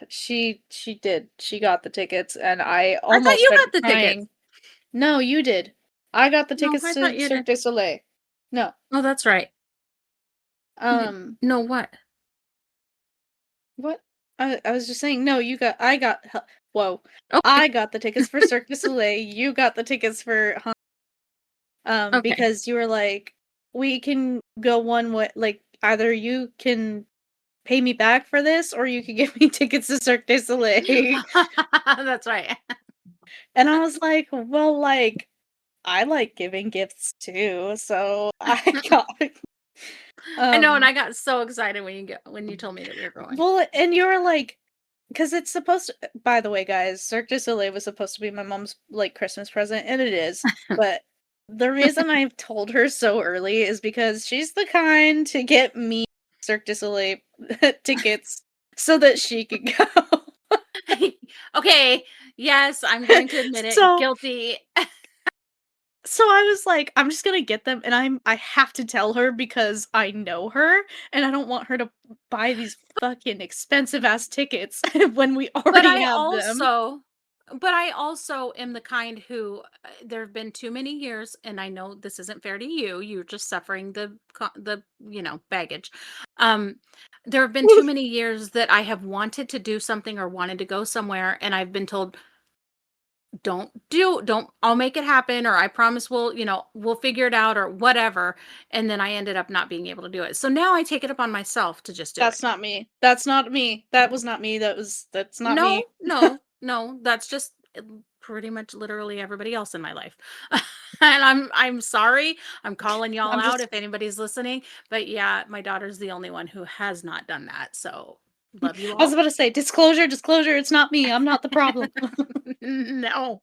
S2: she did. She got the tickets, and I
S1: I thought
S2: almost
S1: you
S2: started
S1: got the tickets.
S2: crying. No, you did. I got the
S1: No,
S2: tickets
S1: I thought
S2: to
S1: you
S2: Cirque
S1: did.
S2: du Soleil. No.
S1: Oh, that's right.
S2: Um,
S1: No, what?
S2: what? I was just saying, no, I got, whoa.
S1: Okay.
S2: I got the tickets for Cirque du Soleil. You got the tickets for,
S1: Okay.
S2: because you were like, we can go one way, like, either you can pay me back for this, or you can give me tickets to Cirque du Soleil.
S1: That's right.
S2: And I was like, well, like, I like giving gifts too, so I got
S1: I know, and
S2: um
S1: I got so excited when you told me that we were going.
S2: well, and you were like, because it's supposed to, by the way, guys, Cirque du Soleil was supposed to be my mom's like Christmas present, and it is. But the reason I've told her so early is because she's the kind to get me Cirque du Soleil tickets so that she could go.
S1: Okay. Yes, I'm going to admit it.
S2: So
S1: Guilty.
S2: So I was like, I'm just gonna get them, and I have to tell her because I know her, and I don't want her to buy these fucking expensive ass tickets when we
S1: But
S2: already
S1: I
S2: have them.
S1: also but I also am the kind who there have been too many years, and I know this isn't fair to you. You're just suffering the baggage. Um, there have been too many years that I have wanted to do something or wanted to go somewhere, and I've been told, don't, I'll make it happen, or I promise we'll figure it out, or whatever. And then I ended up not being able to do it. So now I take it upon myself to just do it.
S2: That's not me. That's not me. That was not me. That's not
S1: No,
S2: me.
S1: no, no, that's just pretty much literally everybody else in my life. And I'm sorry. I'm calling y'all
S2: I'm
S1: out
S2: just
S1: if anybody's listening, but yeah, my daughter's the only one who has not done that. So, love you
S2: I was
S1: all.
S2: about to say disclosure, disclosure, it's not me. I'm not the problem.
S1: No.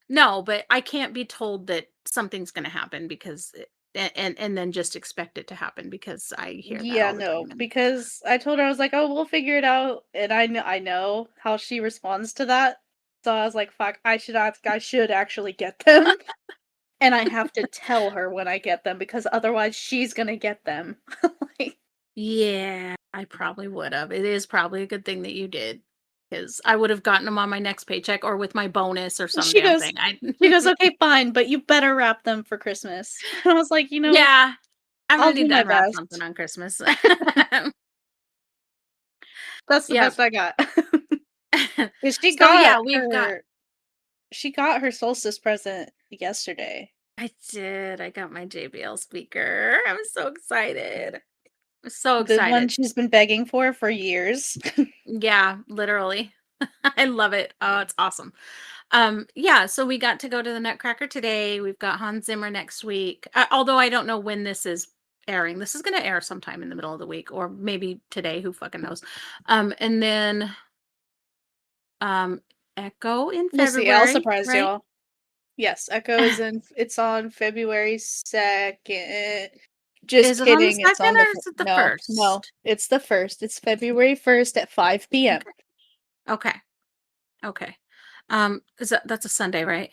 S1: No, but I can't be told that something's going to happen because and then just expect it to happen, because I hear that
S2: Yeah,
S1: all the
S2: no,
S1: time. And
S2: because I told her I was like, "Oh, we'll figure it out," and I know how she responds to that. So I was like, "Fuck, I should actually get them." And I have to tell her when I get them because otherwise she's gonna get them. Like,
S1: yeah, I probably would have. It is probably a good thing that you did, because I would have gotten them on my next paycheck or with my bonus or some
S2: she
S1: damn
S2: goes
S1: thing. I
S2: she goes, "Okay, fine, but you better wrap them for Christmas." And I was like,
S1: yeah, I'm
S2: I'll
S1: gonna
S2: do
S1: need to
S2: my
S1: unwrap something
S2: best.
S1: on Christmas.
S2: That's the
S1: Yep.
S2: best I got. 'Cause
S1: So yeah, we've got.
S2: she got her solstice present yesterday.
S1: I did. I got my JBL speaker. I'm so excited. I'm so
S2: The one
S1: excited.
S2: she's been begging for years.
S1: Yeah, literally. I love it. Oh, it's awesome. Yeah, so we got to go to the Nutcracker today. We've got Hans Zimmer next week. Although I don't know when this is airing. This is going to air sometime in the middle of the week, or maybe today, who fucking knows. And then um Echo in
S2: We'll see, I'll
S1: February,
S2: surprise
S1: right?
S2: y'all. Yes, Echo is in it's on February 2nd. Just
S1: Is it on the
S2: kidding, it's
S1: second
S2: on the
S1: or
S2: fir
S1: is it the
S2: no, no,
S1: first?
S2: it's the 1st, it's February 1st at 5 p.m.
S1: Okay. Okay. Okay. That's a Sunday, right?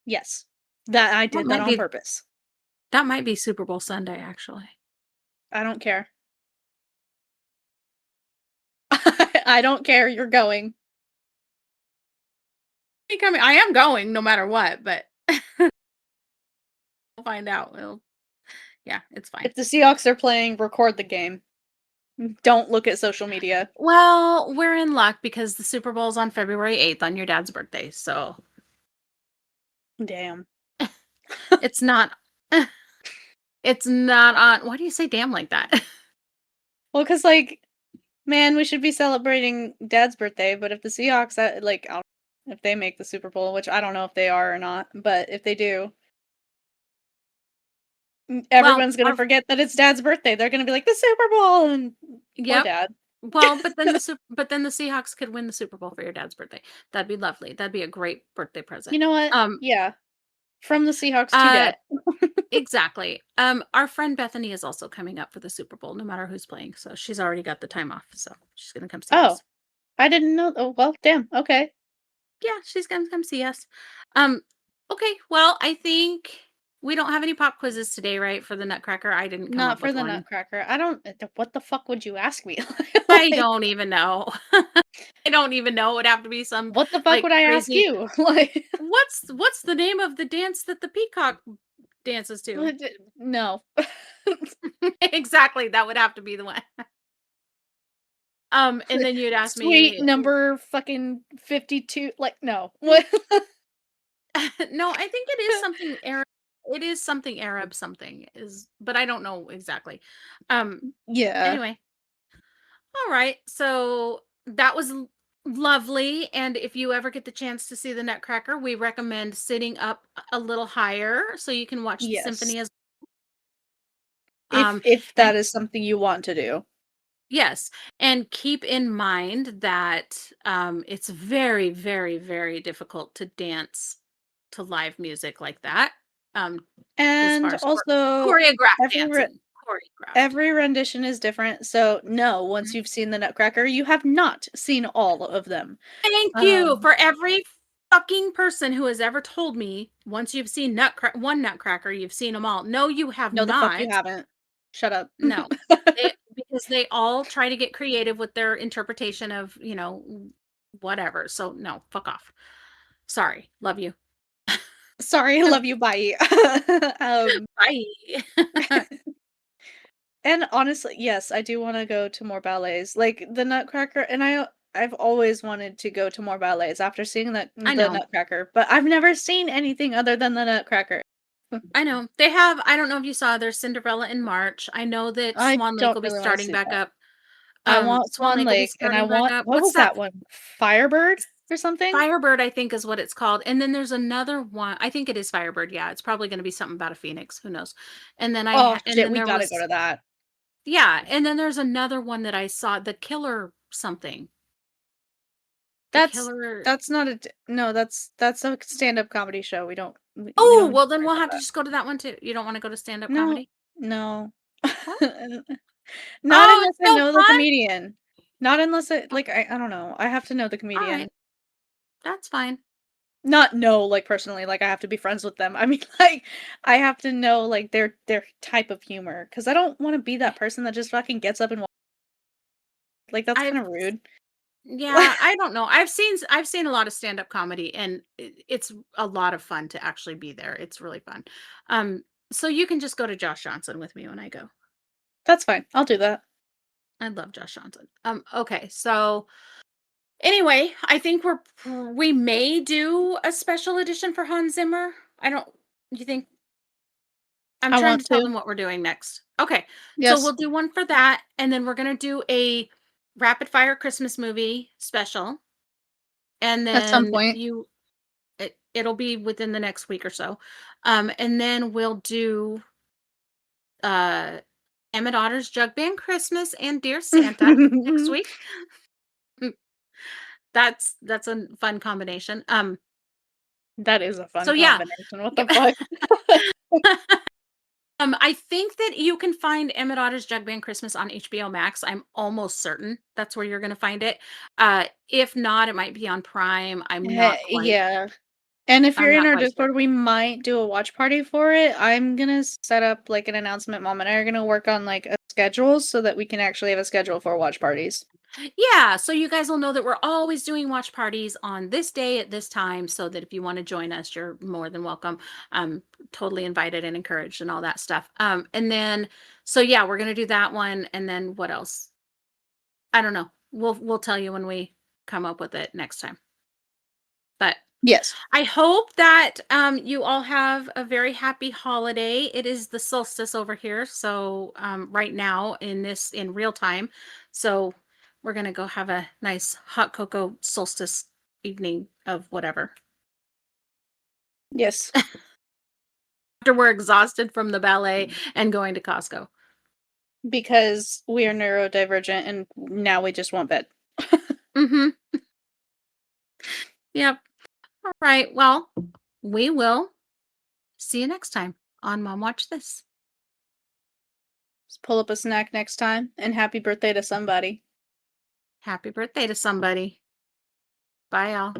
S2: Yes. That I
S1: That
S2: did that
S1: might
S2: on
S1: be
S2: purpose.
S1: that might be Super Bowl Sunday, actually.
S2: I don't care. I don't care, you're going.
S1: I am going no matter what, but we'll find out. Yeah, it's fine.
S2: If the Seahawks are playing, record the game. Don't look at social media.
S1: Well, we're in luck because the Super Bowl's on February 8th on your dad's birthday. So
S2: Damn.
S1: it's not it's not on. Why do you say damn like that?
S2: Well, cause like, man, we should be celebrating Dad's birthday, but if the Seahawks, if they make the Super Bowl, which I don't know if they are or not, but if they do,
S1: Well,
S2: everyone's gonna forget that it's Dad's birthday. They're gonna be like, "The Super Bowl!" And poor
S1: yep.
S2: Dad.
S1: Well, but then the Seahawks could win the Super Bowl for your dad's birthday. That'd be lovely. That'd be a great birthday present.
S2: You know what?
S1: Um
S2: Yeah, from the Seahawks to
S1: uh
S2: Dad.
S1: exactly. Our friend Bethany is also coming up for the Super Bowl no matter who's playing. So she's already got the time off. So she's going to come see
S2: Oh,
S1: us.
S2: I didn't know. Oh, well, damn. Okay.
S1: Yeah, she's going to come see us. Um okay, well, I think We don't have any pop quizzes today, right, for the Nutcracker? I didn't come
S2: Not
S1: up
S2: for
S1: with
S2: the
S1: one.
S2: Nutcracker. I don't what the fuck would you ask me?
S1: I
S2: Like,
S1: don't even know. I don't even know. It would have to be some,
S2: what the fuck
S1: like,
S2: would I ask
S1: crazy
S2: you? Like,
S1: what's the name of the dance that the peacock dances to?
S2: no.
S1: Exactly, that would have to be the one. And then you'd ask
S2: Sweet
S1: me
S2: number fucking 52, like, no. What?
S1: no, I think it is something Arab something is, but I don't know exactly. Um,
S2: Yeah.
S1: anyway, all right. So that was lovely. And if you ever get the chance to see the Nutcracker, we recommend sitting up a little higher so you can watch the
S2: Yes.
S1: symphony as
S2: If
S1: and
S2: that is something you want to do.
S1: yes, and keep in mind that it's very, very, very difficult to dance to live music like that. Um, as far
S2: And
S1: as
S2: also
S1: choreographed
S2: every re
S1: dancing, choreographed.
S2: every rendition is different, so no, once
S1: Mhm.
S2: you've seen the Nutcracker, you have not seen all of them.
S1: Thank you
S2: Um,
S1: for every fucking person who has ever told me once you've seen one Nutcracker, you've seen them all. No, you have
S2: no, the fuck you
S1: not.
S2: haven't. Shut up.
S1: No. Because they all try to get creative with their interpretation of, whatever. So no, fuck off. Sorry. Love you.
S2: Sorry, I love you, bye. Um,
S1: Bye.
S2: and honestly, yes, I do wanna go to more ballets, like, the Nutcracker and I've always wanted to go to more ballets after seeing
S1: I
S2: the
S1: know.
S2: Nutcracker, but I've never seen anything other than the Nutcracker.
S1: I know. They have I don't know if you saw their Cinderella in March. I know that
S2: I
S1: Swan Lake
S2: don't
S1: will be
S2: really wanna
S1: starting
S2: see
S1: back
S2: that.
S1: up.
S2: I want
S1: Swan
S2: Swan
S1: Lake will be
S2: Lake, and I
S1: starting back
S2: want
S1: up.
S2: what
S1: What's
S2: was
S1: that?
S2: that one? Firebird or something?
S1: Firebird, I think is what it's called. And then there's another one. I think it is Firebird. Yeah, it's probably going to be something about a phoenix. Who knows?
S2: Oh,
S1: And
S2: shit,
S1: then
S2: we
S1: there
S2: gotta go
S1: was
S2: to that.
S1: yeah, and then there's another one that I saw, the killer something. The
S2: That's
S1: killer
S2: that's not a d no, that's a stand-up comedy show, we
S1: Oh,
S2: don't need
S1: well
S2: to
S1: then
S2: worry
S1: we'll
S2: about
S1: have to
S2: that.
S1: just go to that one too. You don't want to go to stand-up
S2: No,
S1: comedy?
S2: no.
S1: What?
S2: Not
S1: Oh,
S2: unless
S1: it's
S2: I
S1: so
S2: know the
S1: fun.
S2: comedian. Not unless I like, I don't know, I have to know the
S1: All right.
S2: comedian.
S1: That's fine.
S2: Not know, like, personally, like, I have to be friends with them. I mean, like, I have to know, like, their type of humor because I don't wanna be that person that just fucking gets up and like, that's
S1: I've
S2: kinda rude.
S1: Yeah, I don't know. I've seen a lot of stand-up comedy and it's a lot of fun to actually be there. It's really fun. Um, so you can just go to Josh Johnson with me when I go.
S2: That's fine, I'll do that.
S1: I love Josh Johnson. Okay, so anyway, I think we may do a special edition for Hans Zimmer. I don't you think I'm
S2: I
S1: trying
S2: want
S1: to tell
S2: to.
S1: them what we're doing next. Okay. So
S2: Yes,
S1: we'll do one for that and then we're going to do a rapid fire Christmas movie special and
S2: at some
S1: then
S2: point.
S1: it'll be within the next week or so. And then we'll do uh Emmett Otter's Jug Band Christmas and Dear Santa next week. Mm, that's a fun combination.
S2: That is a
S1: So
S2: fun
S1: yeah.
S2: combination, what the fuck?
S1: I think that you can find Emmett Otter's Jug Band Christmas on HBO Max. I'm almost certain that's where you're going to find it. If not, it might be on Prime.
S2: Yeah. And if you're
S1: I'm
S2: in
S1: not
S2: our
S1: quite sure.
S2: Discord, we might do a watch party for it. I'm gonna set up, like, an announcement. Mom and I are gonna work on, like, a schedule so that we can actually have a schedule for watch parties.
S1: Yeah, so you guys will know that we're always doing watch parties on this day at this time so that if you want to join us, you're more than welcome. Totally invited and encouraged and all that stuff. And then so yeah, we're going to do that one and then what else? I don't know. We'll tell you when we come up with it next time. But
S2: Yes.
S1: I hope that you all have a very happy holiday. It is the solstice over here, so right now in real time. So we're gonna go have a nice hot cocoa solstice evening of whatever.
S2: Yes.
S1: After we're exhausted from the ballet and going to Costco.
S2: Because we are neurodivergent and now we just want bed.
S1: Mm-hmm. Yep. All right. Well, we will see you next time on Mom Watch This.
S2: Just pull up a snack next time and happy birthday to somebody.
S1: Happy birthday to somebody. Bye, y'all.